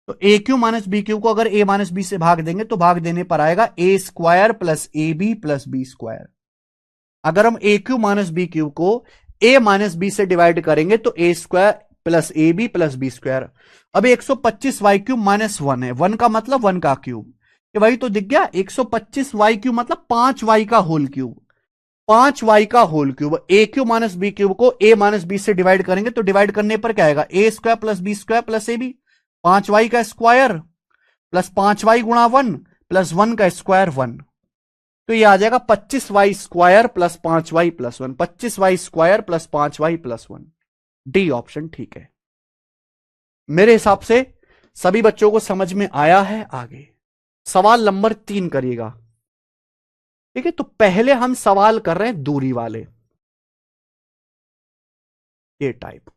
तो a³ - b³ को अगर a-b से भाग देंगे तो भाग देने पर आएगा a² plus ab plus b²। अगर हम a³ - b³ को a-b से डिवाइड करेंगे तो a² plus ab plus b²। अब 125y³ -1 है, 1 का मतलब 1 का क्यूब, ये वही तो दिख गया। 125y³ मतलब 5y का होल क्यूब, 5y का होल क्यूब। a³ - b³ को a-b से डिवाइड करेंगे तो डिवाइड करने पर क्या आएगा? a² plus b² plus ab, 5y का स्क्वायर प्लस 5y गुणा 1 प्लस 1 का स्क्वायर 1। तो ये आ जाएगा 25y² plus 5y plus 1, 25y² plus 5y plus 1। D option ठीक है। मेरे हिसाब से सभी बच्चों को समझ में आया है। आगे सवाल नंबर 3 करिएगा। ठीक है, तो पहले हम सवाल कर रहे हैं दूरी वाले, ये टाइप।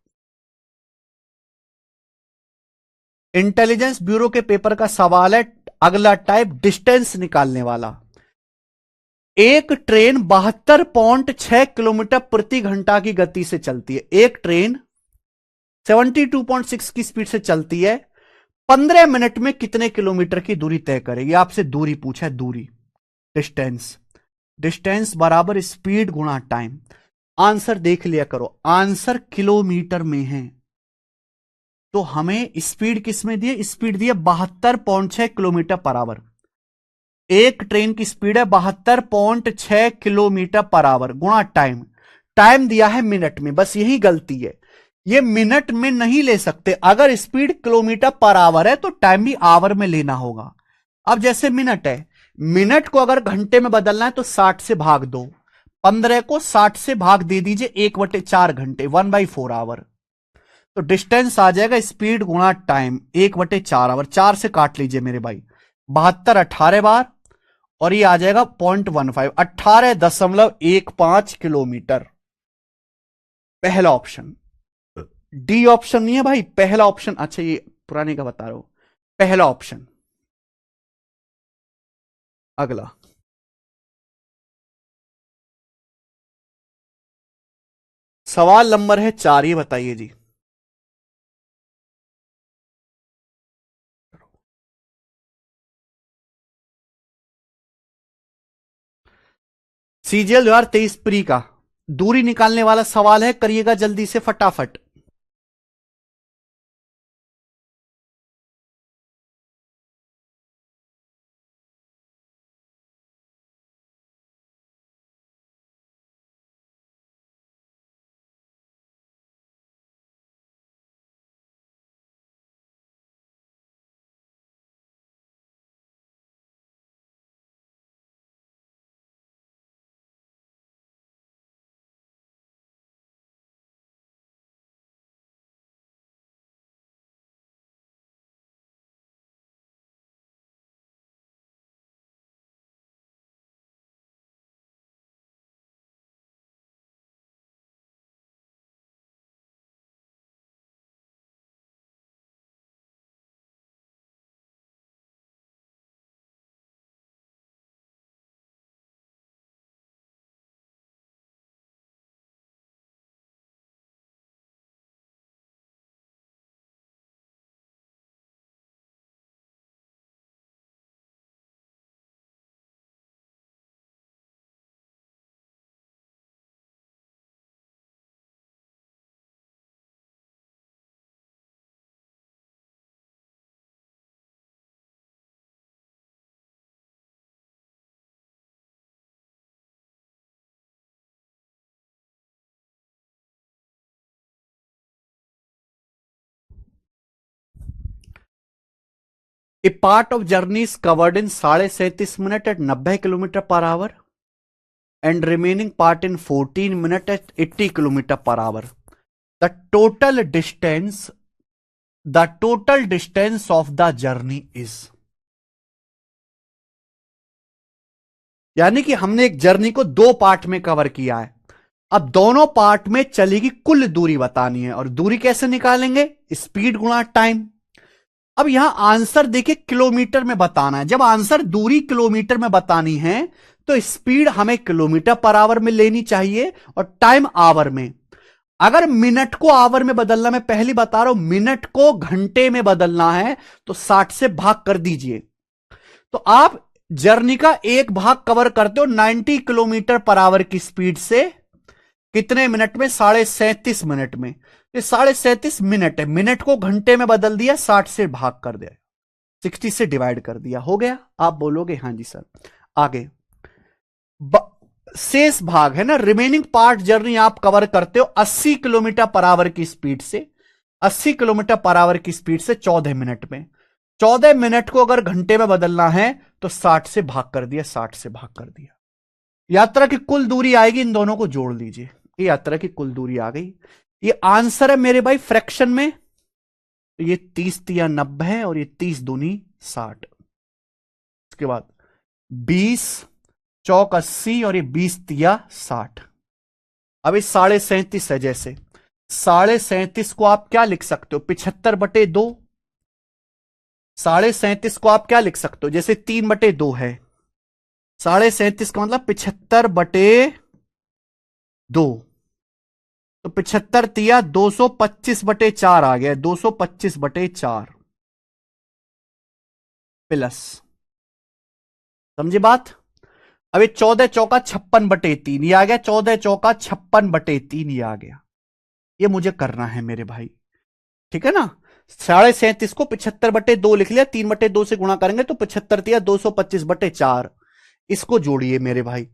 इंटेलिजेंस ब्यूरो के पेपर का सवाल है, अगला टाइप डिस्टेंस निकालने वाला। एक ट्रेन 72.6 किलोमीटर प्रति घंटा की गति से चलती है। एक ट्रेन 72.6 की स्पीड से चलती है, 15 मिनट में कितने किलोमीटर की दूरी तय करेगी? आपसे दूरी पूछा है, दूरी, डिस्टेंस। डिस्टेंस बराबर स्पीड गुणा टाइम। आंसर देख लिया करो, आंसर किलोमीटर में है, तो हमें स्पीड किस में दिए? स्पीड दिए 72.6 किलोमीटर पर आवर। एक ट्रेन की स्पीड है 72.6 किलोमीटर पर आवर गुणा टाइम। टाइम दिया है मिनट में, बस यही गलती है, ये मिनट में नहीं ले सकते। अगर स्पीड किलोमीटर पर आवर है तो टाइम भी आवर में लेना होगा। अब जैसे मिनट है, मिनट को अगर घंटे में बदलना है तो 60 से भाग दो, 15 को 60 से भाग दे दीजिए, 1/4 घंटे, 1/4 आवर। तो डिस्टेंस आ जाएगा स्पीड गुणा टाइम, 1/4 आवर। 4 से काट लीजिए मेरे भाई, 72 18 बार, और ये आ जाएगा 0.15, 18.15 किलोमीटर। पहला ऑप्शन। डी ऑप्शन नहीं है भाई, पहला ऑप्शन। अच्छा ये पुराने का बता रहा हूं, पहला ऑप्शन। अगला सवाल नंबर है 4, ये बताइए जी। सीजीएल 2023 प्री का दूरी निकालने वाला सवाल है, करिएगा जल्दी से फटाफट। A part of journey is covered in 37.5 minutes at 90 kilometre per our and remaining part in 14 minutes at 80 kilometre per our. The total distance of the journey is. यानी कि हमने एक जर्नी को दो पार्ट में कवर किया है, अब दोनों पार्ट में चलेगी कुल दूरी बतानी है, और दूरी कैसे निकालेंगे? स्पीड गुणा टाइम. अब यहां आंसर देखिए किलोमीटर में बताना है. जब आंसर दूरी किलोमीटर में बतानी है तो स्पीड हमें किलोमीटर पर आवर में लेनी चाहिए और टाइम आवर में. अगर मिनट को आवर में बदलना, मैं पहली बता रहा हूं, मिनट को घंटे में बदलना है तो 60 से भाग कर दीजिए. तो आप जर्नी का एक भाग कवर करते हो 90 किलोमीटर पर आवर की स्पीड से. कितने मिनट में? 37.5 मिनट में. ये 37.5 मिनट है, मिनट को घंटे में बदल दिया, 60 से भाग कर दिया, 60 से डिवाइड कर दिया, हो गया. आप बोलोगे हाँ जी सर. आगे शेष भाग है ना, रिमेनिंग पार्ट जर्नी आप कवर करते हो 80 किलोमीटर पर आवर की स्पीड से. 80 किलोमीटर पर आवर की स्पीड से 14 मिनट में. 14 मिनट को अगर घंटे में बदलना है तो 60 से भाग कर दिया, 60 से भाग कर दिया. यात्रा की कुल दूरी आएगी, इन दोनों को जोड़ लीजिए, ये यात्रा की कुल दूरी आ गई. ये आंसर है मेरे भाई फ्रैक्शन में. तो ये 30 तिया 90 है और ये 30 दूनी 60. इसके बाद 20 चौक 80 और ये 20 तिया 60. अब इस 37.5 है, जैसे 37.5 को आप क्या लिख सकते हो? 75/2. 37.5 को आप क्या लिख सकते हो? जैसे 3/2 है, 37.5 का मतलब 75/2. तो 75 तिया 225/4 आ गया, 225/4 प्लस. समझे बात? अब ये 14 चौका 56/3 ये आ गया, 14 चौका 56/3 ये आ गया. ये मुझे करना है मेरे भाई, ठीक है ना. 37.5 को 75/2 लिख लिया, 3/2 से गुणा करेंगे तो 75 तिया 225/4. इसको जोड़िए मेरे भाई.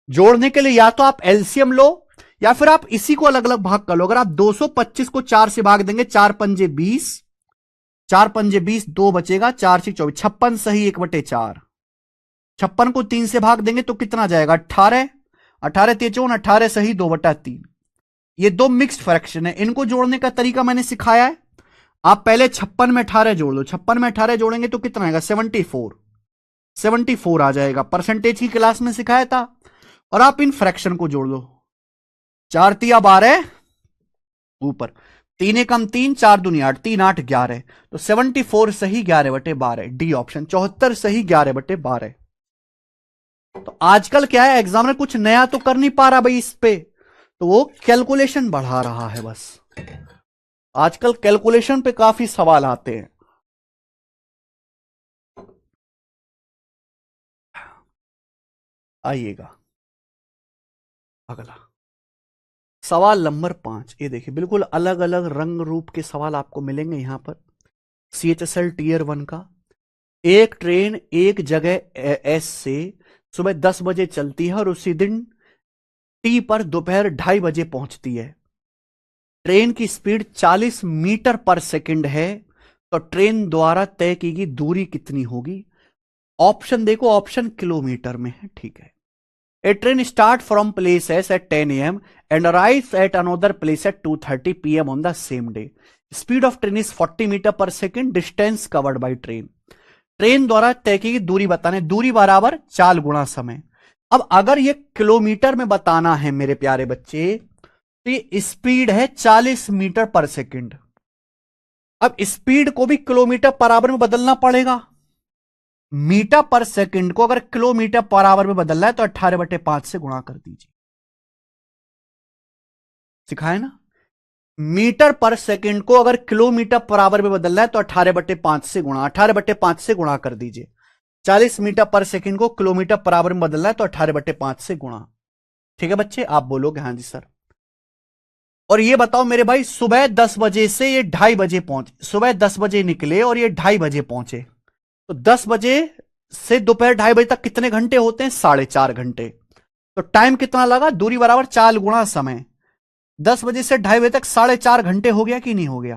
जोड़ने के लिए या तो आप एलसीएम लो या फिर आप इसी को अलग अलग भाग कर लो. अगर आप 225 को 4 से भाग देंगे, 4 पंजे 20, 4 पंजे 20, 2 बचेगा, 4 से 24, 56 सही 1/4. 56 को 3 से भाग देंगे तो कितना जाएगा? 18, 18 ते 54, 18 सही 2/3. ये दो मिक्स्ड फ्रैक्शन है, इनको जोड़ने का तरीका मैंने सिखाया है. आप पहले 56 में 18 जोड़ लो, 56 में 18 जोड़ेंगे तो कितना आएगा? 74, 74 आ जाएगा. परसेंटेज की क्लास में सिखाया था. और आप इन फ्रैक्शन को जोड़ लो, 4 तिया 12 ऊपर, 3 एकम 3, 4 दूनी 8, 3 8 11. तो 74 सही 11/12, डी ऑप्शन. 74 सही 11/12. तो आजकल क्या है, एग्जामिनर कुछ नया तो कर नहीं पा रहा भाई इस पे, तो वो कैलकुलेशन बढ़ा रहा है बस. आजकल कैलकुलेशन पे काफी सवाल आते हैं. आइएगा. अगला सवाल नंबर 5, ये देखिए बिल्कुल अलग अलग रंग रूप के सवाल आपको मिलेंगे यहां पर। CHSL Tier 1 का, एक ट्रेन एक जगह एस से सुबह 10 बजे चलती है और उसी दिन टी पर दोपहर 2:30 बजे पहुंचती है। ट्रेन की स्पीड 40 मीटर पर सेकंड है, तो ट्रेन द्वारा तय की गई दूरी कितनी होगी? ऑप्शन देखो, ऑप्शन किलोमीटर में है, ठीक है। A train start from place S at 10 AM and arrives at another place at 2:30 PM on the same day. Speed of train is 40 metre per second. Distance covered by train. Train द्वारा तय की गई दूरी बताने, दूरी बराबर चाल गुणा समय। अब अगर ये किलोमीटर में बताना है मेरे प्यारे बच्चे, तो ये स्पीड है 40 मीटर पर सेकंड। अब स्पीड को भी किलोमीटर पर आवर में बदलना पड़ेगा। मीटर पर सेकंड को अगर किलोमीटर पर आवर में बदलना है तो 18/5 से गुणा कर दीजिए। सिखाए ना? मीटर पर सेकंड को अगर किलोमीटर पर आवर में बदलना है तो 18/5 से गुणा, 18/5 से गुणा कर दीजिए। 40 मीटर पर सेकंड को किलोमीटर पर आवर में बदलना है तो 18/5 से गुणा। ठीक है बच्चे, आप बोलोगे हाँ जी सर। और ये बताओ मेरे भाई, सुबह 10 बजे से ये 2:30 बजे पहुंचे, सुबह 10 बजे निकले और ये 2:30 बजे पहुंचे, तो 10 बजे से दोपहर 2:30 बजे तक कितने घंटे होते हैं? 4.5 घंटे। तो टाइम कितना लगा? दूरी बराबर चाल गुणा समय। 10 बजे से 2:30 बजे तक 4.5 घंटे हो गया कि नहीं हो गया?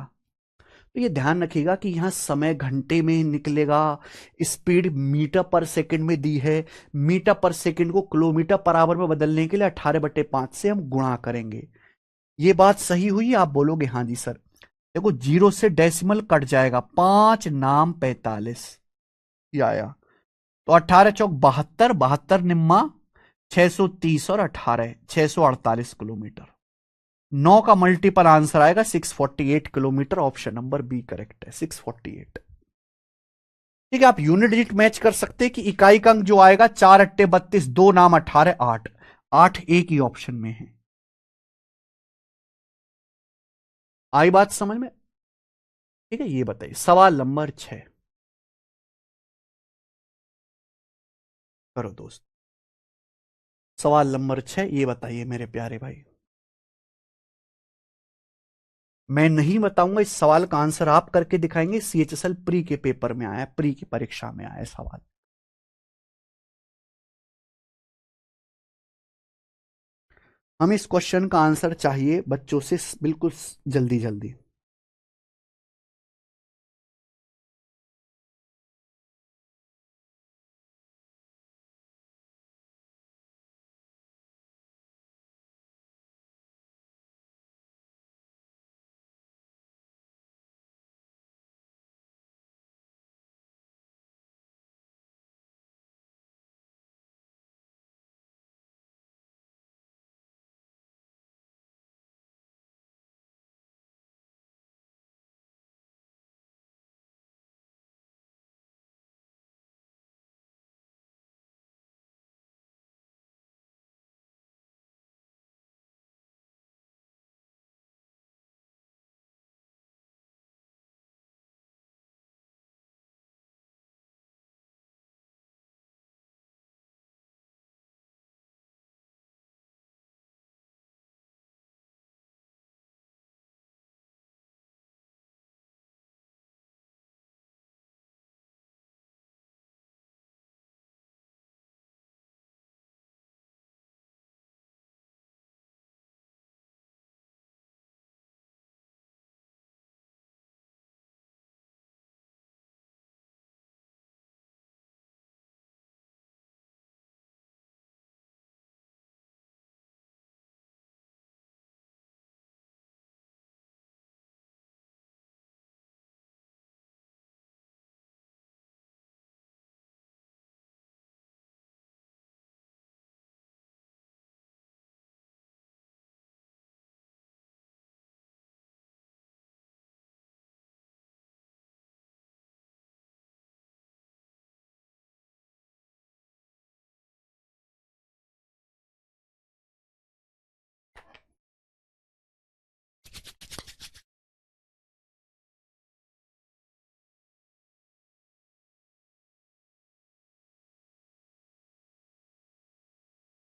तो ये ध्यान रखिएगा कि यहां समय घंटे में निकलेगा, स्पीड मीटर पर सेकंड में दी है। मीटर पर सेकंड को किलोमीटर पर आवर में बदलने के लिए 18/5 से हम गुणा करेंगे। ये बात सही हुई? आप बोलोगे हाँ जी सर। देखो, जीरो से डेसिमल कट जाएगा, 5 नाम 45 ये आया। तो 18 चौक 72, 72 निम्मा 630 और 18 648 किलोमीटर। 9 का मल्टीपल आंसर आएगा 648 kilometre. Option number B correct है, 648। ठीक है, आप यूनिट डिजिट मैच कर सकते हैं कि इकाई का अंक जो आएगा 4 अट्टे 32, 2 नाम 18, 8, 8 एक ही ऑप्शन में है। आई बात समझ में? ठीक है, ये बताइए सवाल नंबर 6 करो दोस्त। सवाल नंबर 6 ये बताइए मेरे प्यारे भाई। मैं नहीं बताऊंगा, इस सवाल का आंसर आप करके दिखाएंगे। CHSL प्री के पेपर में आया, प्री की परीक्षा में आया सवाल। हमें इस क्वेश्चन का आंसर चाहिए बच्चों से बिल्कुल जल्दी जल्दी।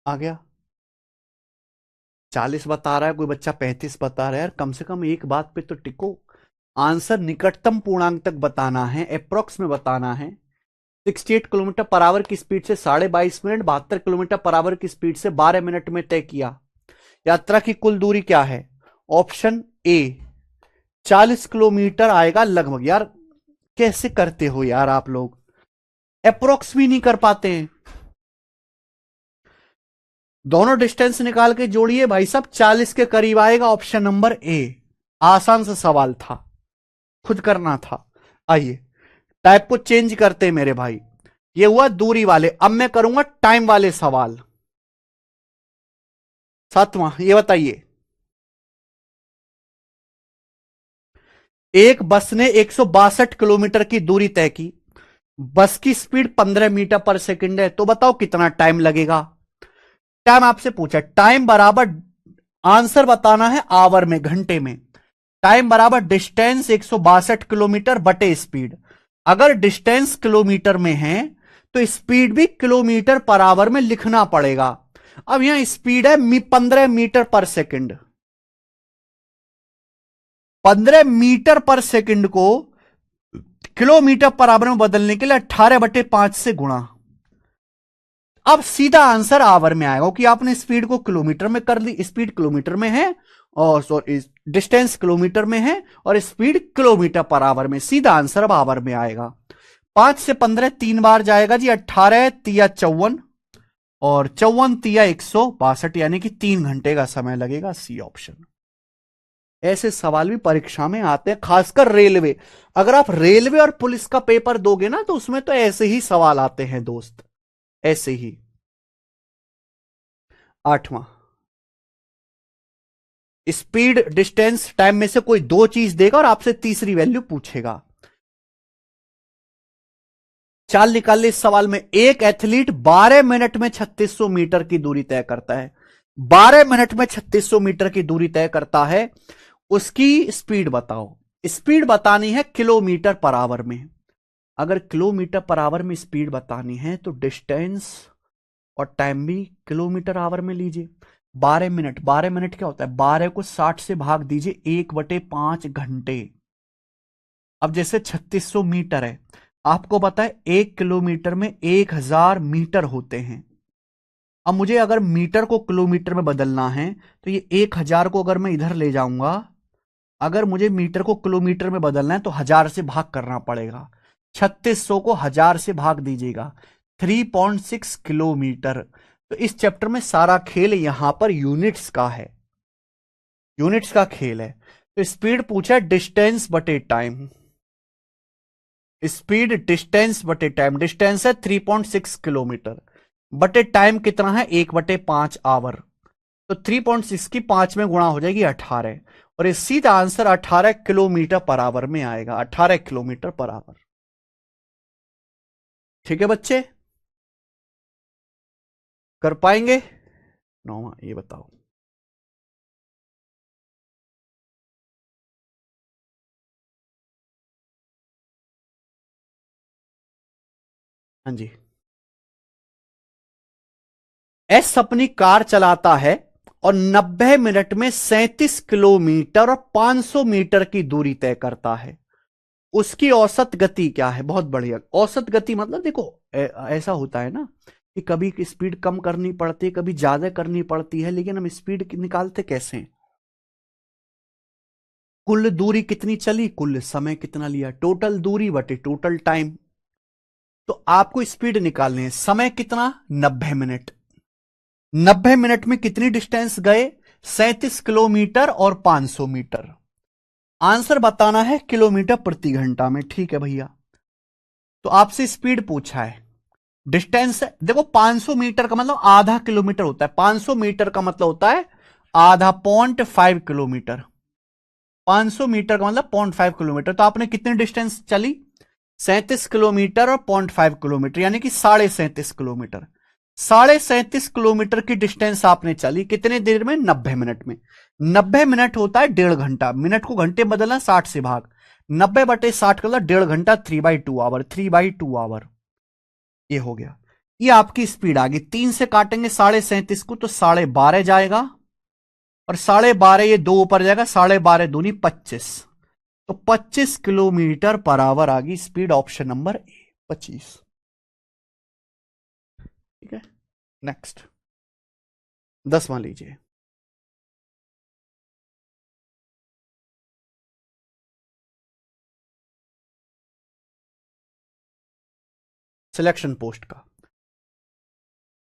आ गया? 40 बता रहा है, कोई बच्चा 35 बता रहा है। यार कम से कम एक बात पे तो टिको। आंसर निकटतम पूर्णांक तक बताना है, अप्रोक्स में बताना है। 68 किलोमीटर पर आवर की स्पीड से 22.5 मिनट, 72 किलोमीटर पर आवर की स्पीड से 12 मिनट में तय किया। यात्रा की कुल दूरी क्या है? ऑप्शन ए 40 किलोमीटर आएगा लगभग। यार कैसे करते हो यार आप लोग, अप्रोक्स भी नहीं कर पाते हैं। दोनों डिस्टेंस निकाल के जोड़िए भाई साहब, 40 के करीब आएगा। Option number A. आसान सा सवाल था, खुद करना था। आइए टाइप को चेंज करते हैं मेरे भाई। ये हुआ दूरी वाले, अब मैं करूंगा टाइम वाले सवाल। सातवां, ये बताइए, एक बस ने 162 किलोमीटर की दूरी तय की। बस की स्पीड 15 मीटर पर सेकंड है, तो बताओ कितना टाइम लगेगा। टाइम आपसे पूछा, टाइम बराबर, आंसर बताना है आवर में, घंटे में। टाइम बराबर डिस्टेंस 162 किलोमीटर बटे स्पीड। अगर डिस्टेंस किलोमीटर में है तो स्पीड भी किलोमीटर पर आवर में लिखना पड़ेगा। अब यहां स्पीड है 15 metre per second. 15 metre per second को किलोमीटर पर आवर में बदलने के लिए 18/5 से गुणा। अब सीधा आंसर आवर में आएगा कि आपने स्पीड को किलोमीटर में कर ली। स्पीड किलोमीटर में है और सॉरी डिस्टेंस किलोमीटर में है और स्पीड किलोमीटर पर आवर में। सीधा आंसर अब आवर में आएगा। 5 से 15 3 बार जाएगा जी। 18 तिया 54 और 54 तिया 162, यानी कि 3 घंटे का समय लगेगा। C option. ऐसे सवाल भी परीक्षा में आते हैं, खासकर रेलवे। अगर आप रेलवे और पुलिस का पेपर दोगे ना तो उसमें तो ऐसे ही सवाल आते हैं दोस्त, ऐसे ही। 8वां, स्पीड डिस्टेंस टाइम में से कोई दो चीज देगा और आपसे तीसरी वैल्यू पूछेगा। चाल निकाल ले इस सवाल में। एक एथलीट 12 मिनट में 3600 मीटर की दूरी तय करता है। 12 मिनट में 3600 मीटर की दूरी तय करता है। उसकी स्पीड बताओ। स्पीड बतानी है किलोमीटर पर आवर में। अगर किलोमीटर पर आवर में स्पीड बतानी है तो डिस्टेंस और टाइम भी किलोमीटर आवर में लीजिए। 12 मिनट, 12 मिनट क्या होता है? 12 को 60 से भाग दीजिए, 1/5 घंटे। अब जैसे 3600 मीटर है, आपको पता है 1 किलोमीटर में 1000 मीटर होते हैं। अब मुझे अगर मीटर को किलोमीटर में बदलना है तो ये 1000 को अगर मैं इधर ले जाऊंगा, अगर मुझे मीटर को किलोमीटर में बदलना है तो 1000 से भाग करना पड़ेगा। 3600 को 1000 से भाग दीजिएगा, 3.6 किलोमीटर। तो इस चैप्टर में सारा खेल यहां पर यूनिट्स का है, यूनिट्स का खेल है। तो स्पीड पूछा, डिस्टेंस बटे टाइम। स्पीड डिस्टेंस बटे टाइम, डिस्टेंस है 3.6 किलोमीटर बटे टाइम कितना है 1/5 आवर। तो 3.6 की 5 में गुणा हो जाएगी 18 और इस सीधा आंसर 18 किलोमीटर पर आवर में आएगा। 18 किलोमीटर पर आवर। ठीक है बच्चे, कर पाएंगे? 9वां, ये बताओ। हाँ जी। एस अपनी कार चलाता है और 90 मिनट में 37 किलोमीटर और 500 मीटर की दूरी तय करता है। उसकी औसत गति क्या है? बहुत बढ़िया। औसत गति मतलब देखो ऐसा होता है ना कि कभी स्पीड कम करनी पड़ती है, कभी ज्यादा करनी पड़ती है, लेकिन हम स्पीड निकालते कैसे हैं? कुल दूरी कितनी चली, कुल समय कितना लिया, टोटल दूरी बटे टोटल टाइम। तो आपको स्पीड निकालनी है। समय कितना? 90 मिनट। 90 मिनट में कितनी डिस्टेंस गए? 37 किलोमीटर और 500 मीटर। आंसर बताना है किलोमीटर प्रति घंटा में। ठीक है भैया, तो आपसे स्पीड पूछा है, डिस्टेंस देखो 500 मीटर का मतलब आधा किलोमीटर होता है। 500 मीटर का मतलब होता है आधा, 0.5 किलोमीटर। 500 मीटर का मतलब 0.5 किलोमीटर। तो आपने कितनी डिस्टेंस चली? 37 किलोमीटर और 0.5 किलोमीटर, यानी कि 37.5 किलोमीटर। 37.5 किलोमीटर की डिस्टेंस आपने चली कितने देर में? 90 मिनट में। 90 मिनट होता है 1.5 घंटा। मिनट को घंटे बदलना, 60 से भाग। 90/60 का मतलब 1.5 घंटा, 3/2 आवर। 3/2 आवर ये हो गया। ये आपकी स्पीड आ गई। 3 से काटेंगे 37.5 को तो 12.5 जाएगा। और 12.5 ये दो ऊपर जाएगा, 12.5 दूनी 25, तो 25 किलोमीटर पर आवर आ गई स्पीड, ऑप्शन नंबर ए 25। ठीक है, नेक्स्ट 10वां लीजिए। सिलेक्शन पोस्ट का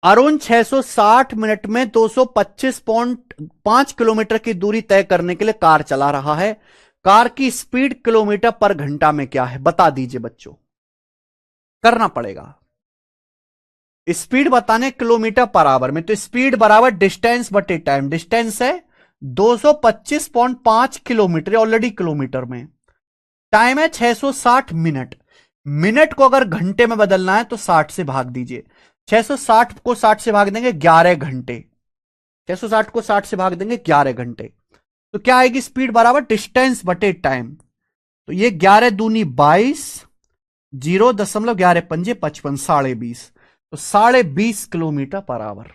अरुण 660 मिनट में 225.5 किलोमीटर की दूरी तय करने के लिए कार चला रहा है। कार की स्पीड किलोमीटर पर घंटा में क्या है, बता दीजिए बच्चों। करना पड़ेगा स्पीड बताने किलोमीटर पर आवर में, तो स्पीड बराबर डिस्टेंस बटे टाइम। डिस्टेंस है 225.5 किलोमीटर, ऑलरेडी किलोमीटर में। टाइम है 660 मिनट। मिनट को अगर घंटे में बदलना है तो 60 से भाग दीजिए। 660 को 60 से भाग देंगे 11 घंटे। 660 को 60 से भाग देंगे 11 घंटे, तो क्या आएगी स्पीड बराबर डिस्टेंस बटे टाइम। तो ये 11 दूनी 22, 0.11 पंजे 55, 20.5, तो 20.5 किलोमीटर पर आवर।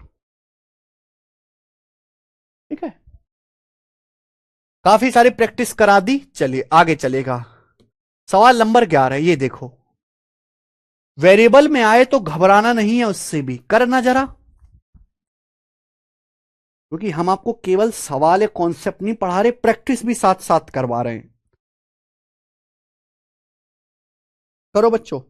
ठीक है, काफी सारी प्रैक्टिस करा दी। चलिए आगे चलेगा। सवाल नंबर 11, ये देखो। वेरिएबल में आए तो घबराना नहीं है, उससे भी करना जरा, क्योंकि हम आपको केवल सवाल या कॉन्सेप्ट नहीं पढ़ा रहे, प्रैक्टिस भी साथ साथ करवा रहे हैं। करो बच्चों।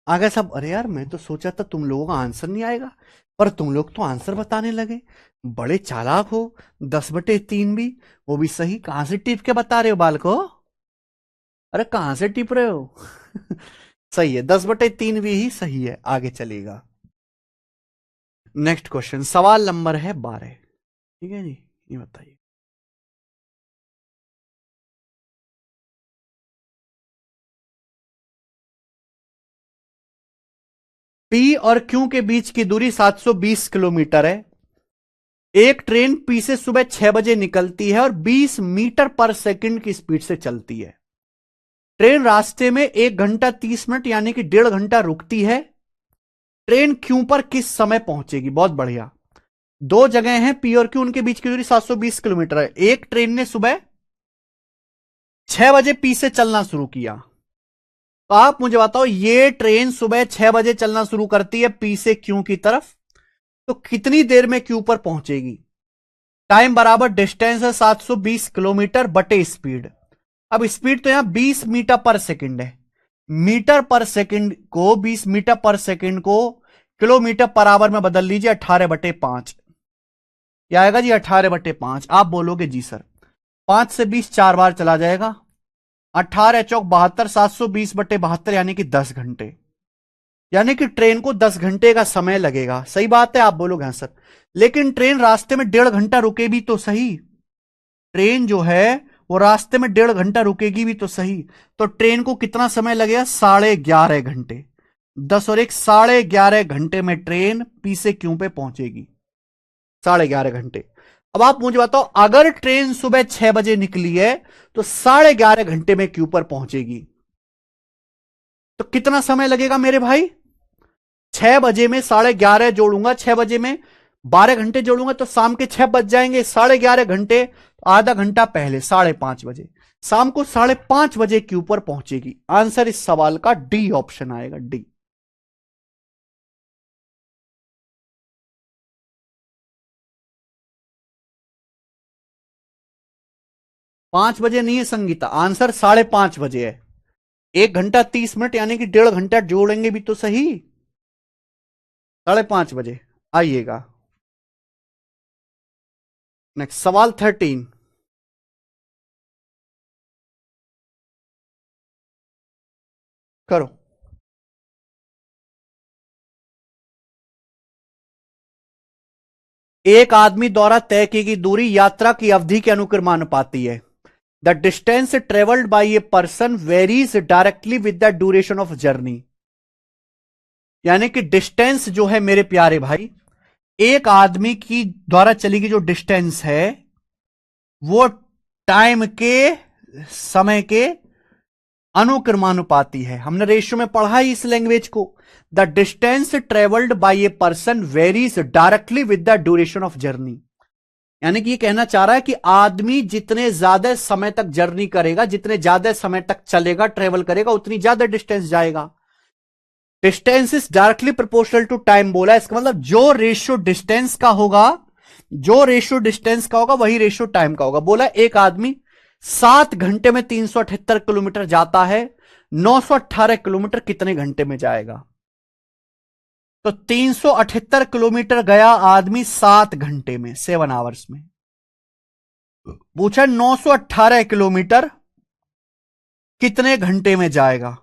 आगे सब, अरे यार मैं तो सोचा था तुम लोगों का आंसर नहीं आएगा, पर तुम लोग तो आंसर बताने लगे, बड़े चालाक हो। 10/3 भी, वो भी सही। कहां से टिप के बता रहे हो बालको, अरे कहां से टिप रहे हो? सही है, 10/3 भी ही सही है। आगे चलेगा। नेक्स्ट क्वेश्चन, सवाल नंबर है 12। ठीक है जी, ये बताइए। पी और क्यू के बीच की दूरी 720 किलोमीटर है। एक ट्रेन पी से सुबह 6 बजे निकलती है और 20 मीटर पर सेकंड की स्पीड से चलती है। ट्रेन रास्ते में 1 घंटा 30 मिनट यानी कि 1.5 घंटा रुकती है। ट्रेन क्यू पर किस समय पहुंचेगी? बहुत बढ़िया। दो जगह हैं पी और क्यू, उनके बीच की दूरी 720 किलोमीटर है। एक ट्रेन ने सुबह 6 बजे पी से चलना शुरू किया, तो तो आप मुझे बताओ, ये ट्रेन सुबह 6 बजे चलना शुरू करती है पी से क्यू की तरफ, तो कितनी देर में क्यू पर पहुंचेगी? टाइम बराबर डिस्टेंस है 720 किलोमीटर बटे स्पीड। अब स्पीड तो यहां 20 मीटर पर सेकंड है। मीटर पर सेकंड को 20 मीटर पर सेकंड को किलोमीटर पर आवर में बदल लीजिए, 18/5। क्या आएगा जी? 18/5। आप बोलोगे जी सर 5 से 20 4 बार चला जाएगा, 18 चौक 72, 720/72 यानी कि 10 घंटे। यानी कि ट्रेन को 10 घंटे का समय लगेगा। सही बात है, आप बोलोगे हाँ सर। लेकिन ट्रेन रास्ते में 1.5 घंटा रुके भी तो सही। ट्रेन जो है वो रास्ते में 1.5 घंटा रुकेगी भी तो सही। तो ट्रेन को कितना समय लगेगा? 11.5 घंटे। 10 और 1 11.5 घंटे में ट्रेन पी से क्यू पे पहुंचेगी। 11.5 घंटे। अब आप मुझे बताओ, अगर ट्रेन सुबह 6 बजे निकली है तो 11.5 घंटे में क्यू पर पहुंचेगी, तो कितना समय लगेगा मेरे भाई? 6 बजे में 11:30 जोड़ूंगा, 6 बजे में 12 घंटे जोड़ूंगा तो शाम के 6 बज जाएंगे। 11:30 घंटे, आधा घंटा पहले 5:30 बजे, शाम को 5:30 बजे क्यू पर पहुंचेगी। आंसर इस सवाल का डी ऑप्शन आएगा, डी। पांच बजे नहीं है संगीता, आंसर 5:30 बजे है। 1 घंटा 30 मिनट यानी कि 1.5 घंटा जोड़ेंगे भी तो सही। 5:30 बजे आइएगा। नेक्स्ट सवाल 13 करो। एक आदमी द्वारा तय की गई दूरी यात्रा की अवधि के अनुक्रमानुपाती है। The distance travelled by a person varies directly with the duration of journey. यानी कि डिस्टेंस जो है मेरे प्यारे भाई, एक आदमी की द्वारा चली गई जो डिस्टेंस है वो टाइम के, समय के अनुक्रमानुपाती है। हमने रेशियो में पढ़ा ही इस लैंग्वेज को। The distance travelled by a person varies directly with the duration of journey. यानी कि ये कहना चाह रहा है कि आदमी जितने ज्यादा समय तक जर्नी करेगा, जितने ज्यादा समय तक चलेगा, ट्रेवल करेगा, उतनी ज्यादा डिस्टेंस जाएगा। Distance is directly proportional to time बोला, इसका मतलब जो रेशियो डिस्टेंस का होगा, जो रेशियो डिस्टेंस का होगा वही रेशियो टाइम का होगा। बोला एक आदमी 7 घंटे में 378 किलोमीटर जाता है, 918 किलोमीटर कितने घंटे में जाएगा? तो 378 किलोमीटर गया आदमी 7 घंटे में, 7 आवर्स में। पूछा 918 किलोमीटर कितने घंटे में जाएगा?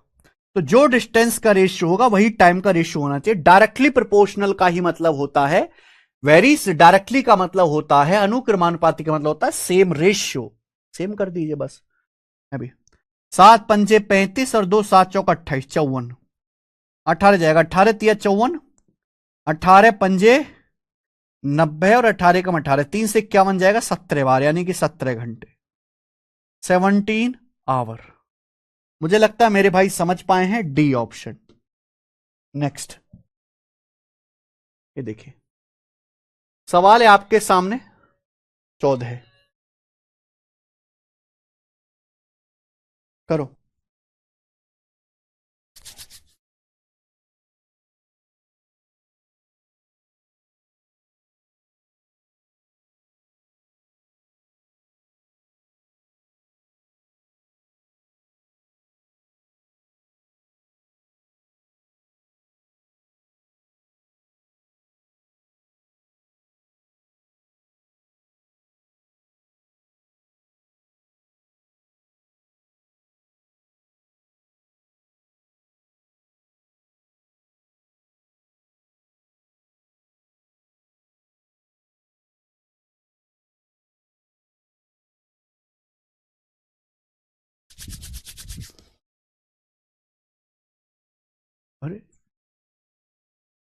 तो जो डिस्टेंस का रेशियो होगा वही टाइम का रेशियो होना चाहिए। डायरेक्टली प्रोपोर्शनल का ही मतलब होता है, वेरीज डायरेक्टली का मतलब होता है, अनुक्रमानुपाती का मतलब होता है सेम रेशियो। सेम कर दीजिए बस। अभी 7 पंजे 35 और 2 7 चौक 28, 54, 18 जाएगा। 18 तिया 54, 18 पंजे 90 और 18 कम 18, 3 से 51 जाएगा 17 बार, यानी कि 17 घंटे, 17 आवर। मुझे लगता है मेरे भाई समझ पाए हैं, डी ऑप्शन। नेक्स्ट ये देखिए सवाल है आपके सामने 14 करो। अरे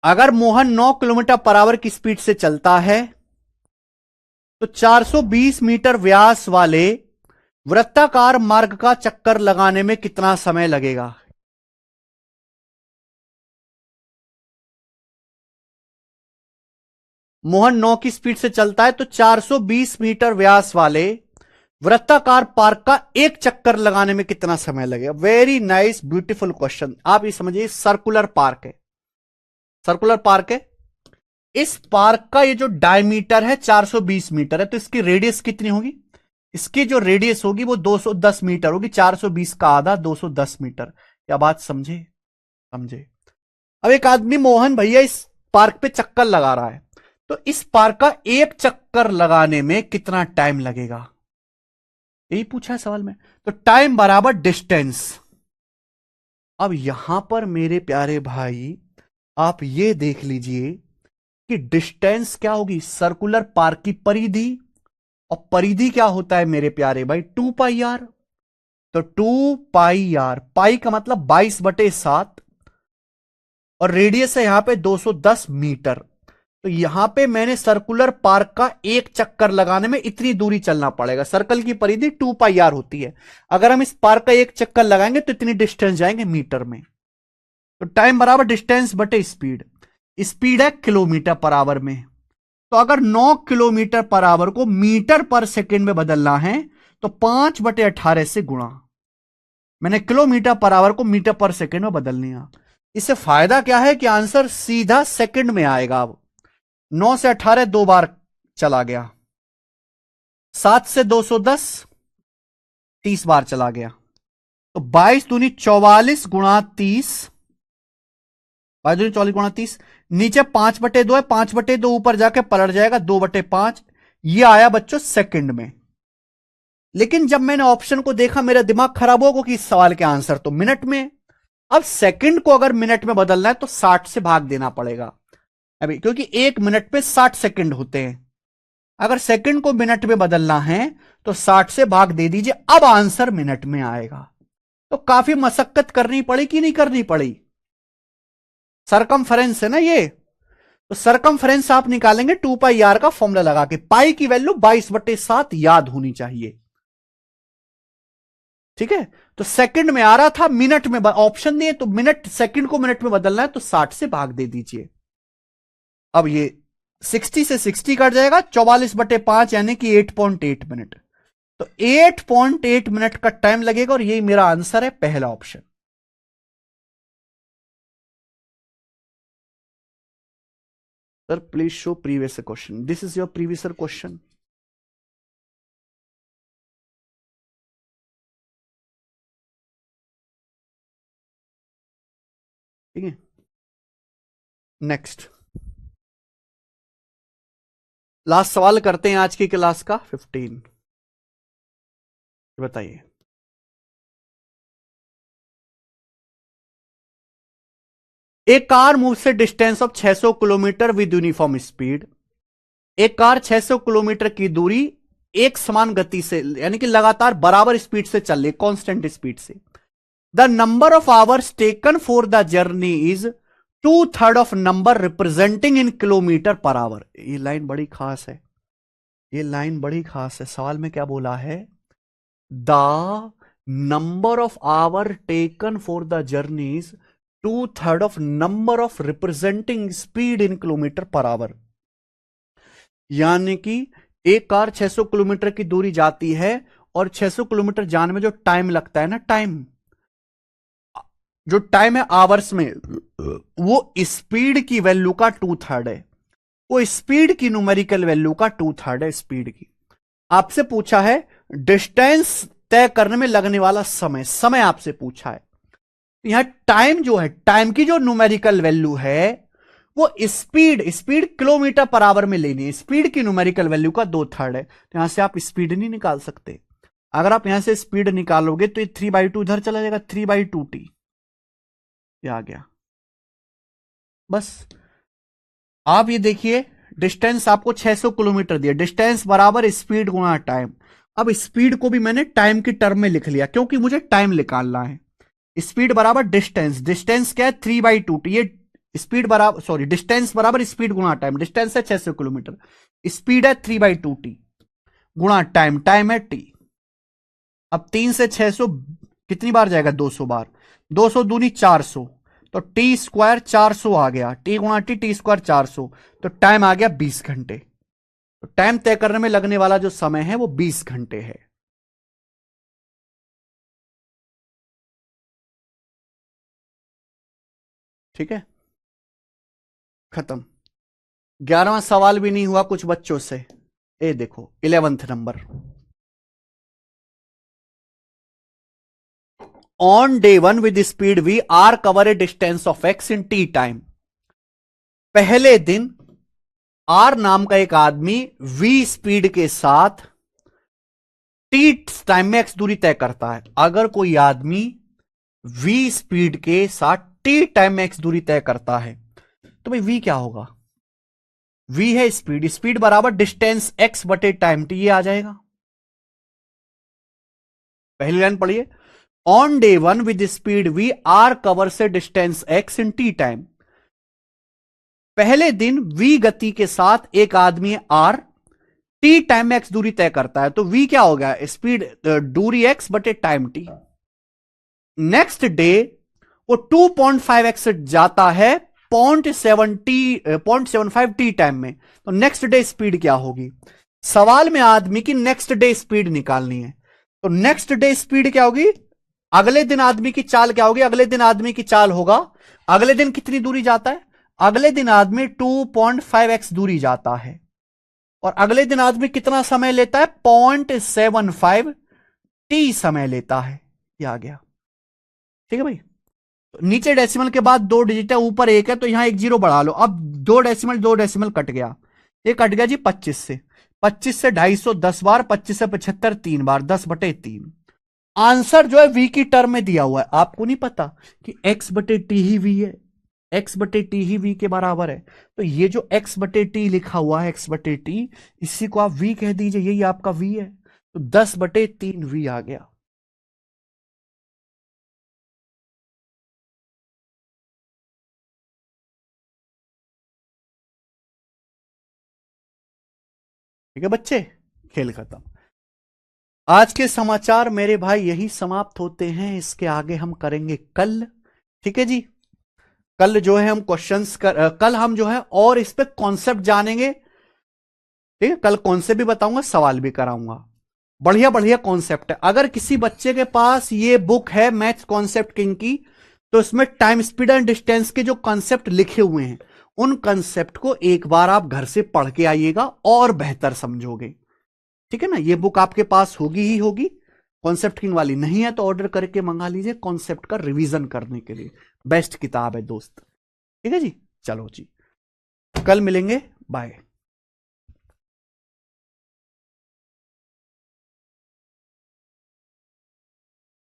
अगर मोहन 9 किलोमीटर पर आवर की स्पीड से चलता है तो 420 मीटर व्यास वाले वृत्ताकार मार्ग का चक्कर लगाने में कितना समय लगेगा? मोहन 9 की स्पीड से चलता है तो 420 मीटर व्यास वाले वृत्ताकार पार्क का एक चक्कर लगाने में कितना समय लगेगा? Very nice beautiful question. आप ये समझिए, सर्कुलर पार्क है, सर्कुलर पार्क है। इस पार्क का ये जो डायमीटर है 420 मीटर है, तो इसकी रेडियस कितनी होगी? इसकी जो रेडियस होगी वो 210 मीटर होगी। 420 का आधा 210 मीटर। क्या बात समझे? समझे। अब एक आदमी मोहन भैया इस पार्क पे चक्कर लगा रहा है, तो इस पार्क का एक चक्कर लगाने में कितना टाइम लगेगा? यही पूछा है सवाल में। तो टाइम बराबर डिस्टेंस। अब यहां पर मेरे प्यारे भाई आप ये देख लीजिए कि डिस्टेंस क्या होगी? सर्कुलर पार्क की परिधि, और परिधि क्या होता है मेरे प्यारे भाई? 2πr। तो 2πr, पाई का मतलब 22/7, और रेडियस है यहां पे 210 मीटर। तो यहां पे मैंने सर्कुलर पार्क का एक चक्कर लगाने में इतनी दूरी चलना पड़ेगा। सर्कल की परिधि 2πr होती है। अगर हम इस पार्क का एक चक्कर लगाएंगे तो इतनी डिस्टेंस जाएंगे मीटर में। तो टाइम बराबर डिस्टेंस बटे स्पीड। स्पीड है किलोमीटर पर आवर में। तो अगर 9 किलोमीटर पर आवर को मीटर पर सेकेंड में बदलना है तो 5/18 से गुणा। मैंने किलोमीटर पर आवर को मीटर पर सेकेंड में बदल लिया। इससे फायदा क्या है कि आंसर सीधा सेकंड में आएगा। अब 9 से 18 दो बार चला गया, 7 से 210 30 बार चला गया। तो 22 दूनी 44 गुणा 30, 22 दूनी 44 गुणा 30। नीचे 5/2 है, 5/2 ऊपर जाके पलट जाएगा 2/5। ये आया बच्चों सेकंड में। लेकिन जब मैंने ऑप्शन को देखा मेरा दिमाग खराब होगा कि इस सवाल के आंसर तो मिनट में। अब सेकंड को अगर मिनट में बदलना है तो 60 से भाग देना पड़ेगा अभी, क्योंकि 1 मिनट पे 60 सेकंड होते हैं। अगर सेकंड को मिनट में बदलना है तो 60 से भाग दे दीजिए, अब आंसर मिनट में आएगा। तो काफी मशक्कत करनी पड़ी कि नहीं करनी पड़ी? सरकमफ्रेंस है ना ये, तो सरकमफ्रेंस आप निकालेंगे 2πr का फॉर्मूला लगा के। पाई की वैल्यू 22/7 याद होनी चाहिए, ठीक है। तो सेकंड में आ रहा था, मिनट में ऑप्शन दिए, तो मिनट, सेकंड को मिनट में बदलना है तो 60 से भाग दे दीजिए। अब ये 60 से 60 कट जाएगा, 44/5 यानी कि 8.8 मिनट। तो 8.8 मिनट का टाइम लगेगा, और यही मेरा आंसर है, पहला option. Sir please show previous question. This is your previous question. ठीक है, नेक्स्ट लास्ट सवाल करते हैं आज की क्लास का 15। बताइए, एक कार मूव से distance of 600 kilometre with uniform speed. एक कार 600 किलोमीटर की दूरी एक समान गति से, यानी कि लगातार बराबर स्पीड से चल रही, कांस्टेंट स्पीड से। The number of hours taken for the journey is 2/3 of number representing in kilometre per our. ये लाइन बड़ी खास है, ये लाइन बड़ी खास है। सवाल में क्या बोला है? The number of hour taken for the journey is 2/3 of number of representing speed in kilometre per hour. यानी कि एक कार 600 किलोमीटर की दूरी जाती है, और 600 किलोमीटर जाने में जो टाइम लगता है ना, टाइम, जो टाइम है आवर्स में, वो स्पीड की वैल्यू का 2/3 है। वो स्पीड की न्यूमेरिकल वैल्यू का 2/3 है स्पीड की। आपसे पूछा है डिस्टेंस तय करने में लगने वाला समय, समय आपसे पूछा है। यहां टाइम जो है, टाइम की जो न्यूमेरिकल वैल्यू है वो speed, speed kilometre per our में लेनी है। स्पीड की न्यूमेरिकल वैल्यू का 2/3 है, तो यहां से आप स्पीड नहीं निकाल सकते। अगर आप यहां से स्पीड निकालोगे तो ये 3/2 इधर चला जाएगा, 3/2t ये आ गया। बस आप ये देखिए, डिस्टेंस आपको 600 किलोमीटर दिया, डिस्टेंस बराबर स्पीड गुणा टाइम। अब स्पीड को भी मैंने टाइम की टर्म में लिख लिया, क्योंकि मुझे टाइम निकालना है। स्पीड बराबर डिस्टेंस, डिस्टेंस क्या है 3/2t, ये स्पीड बराबर, सॉरी, डिस्टेंस बराबर स्पीड गुणा टाइम। डिस्टेंस है 600 किलोमीटर, स्पीड है 3/2t गुणा टाइम, टाइम है t। अब 3 से 600 कितनी बार जाएगा? 200 बार। 200 दूनी 400, तो टी स्क्वायर 400 आ गया, टी गुणा टी स्क्वायर 400, तो टाइम आ गया 20 घंटे। तो टाइम तय करने में लगने वाला जो समय है वो 20 घंटे है। ठीक है, खत्म। 11वां सवाल भी नहीं हुआ कुछ बच्चों से। ए देखो 11th नंबर। On day 1 with speed V are cover a distance of X in T time. पहले दिन आर नाम का एक आदमी वी स्पीड के साथ टी टाइम में एक्स दूरी तय करता है। अगर कोई आदमी वी स्पीड के साथ टी टाइम में एक्स दूरी तय करता है तो भाई वी क्या होगा? वी है स्पीड, स्पीड बराबर डिस्टेंस एक्स बटे टाइम टी, ये आ जाएगा। पहली लाइन पढ़िए। On day 1 with speed V are cover से distance X in T time. पहले दिन वी गति के साथ एक आदमी आर टी टाइम में एक्स दूरी तय करता है, तो वी क्या हो गया? स्पीड दूरी एक्स बटे टाइम टी। नेक्स्ट डे वो 2.5 एक्स जाता है 0.75 टी टाइम में, तो नेक्स्ट डे स्पीड क्या होगी? सवाल में आदमी की नेक्स्ट डे स्पीड निकालनी है, तो नेक्स्ट डे स्पीड क्या होगी? अगले दिन आदमी की चाल क्या होगी? अगले दिन आदमी की चाल होगा, अगले दिन कितनी दूरी जाता है? अगले दिन आदमी 2.5x दूरी जाता है, और अगले दिन आदमी कितना समय लेता है? 0.75 टी समय लेता है। ये आ गया, ठीक है भाई। तो नीचे डेसिमल के बाद 2 डिजिट है, ऊपर 1 है, तो यहां 1 जीरो बढ़ा लो। अब 2 डेसिमल कट गया, ये कट गया जी 25 से। 25 से 250 10 बार, 25 से 75 3 बार, 10/3। आंसर जो है वी की टर्म में दिया हुआ है। आपको नहीं पता कि एक्स बटे टी ही वी है, एक्स बटे टी ही वी के बराबर है। तो ये जो एक्स बटे टी लिखा हुआ है, एक्स बटे टी, इसी को आप वी कह दीजिए, यही आपका वी है। तो 10/3 वी आ गया। ठीक है बच्चे, खेल खत्म। आज के समाचार मेरे भाई यही समाप्त होते हैं, इसके आगे हम करेंगे कल। ठीक है जी, कल जो है हम कल हम जो है और इस पे कॉन्सेप्ट जानेंगे। ठीक है, कल कॉन्सेप्ट भी बताऊंगा, सवाल भी कराऊंगा। बढ़िया बढ़िया कॉन्सेप्ट है। अगर किसी बच्चे के पास ये बुक है मैथ्स कॉन्सेप्ट किंग की, तो इसमें टाइम स्पीड एंड डिस्टेंस के जो कॉन्सेप्ट लिखे हुए हैं, उन कॉन्सेप्ट को एक बार आप घर से पढ़ के आइएगा और बेहतर समझोगे। ठीक है ना, ये बुक आपके पास होगी ही होगी। कॉन्सेप्ट किंग वाली नहीं है तो ऑर्डर करके मंगा लीजिए, कॉन्सेप्ट का रिवीजन करने के लिए बेस्ट किताब है दोस्त। ठीक है जी, चलो जी, कल मिलेंगे, बाय।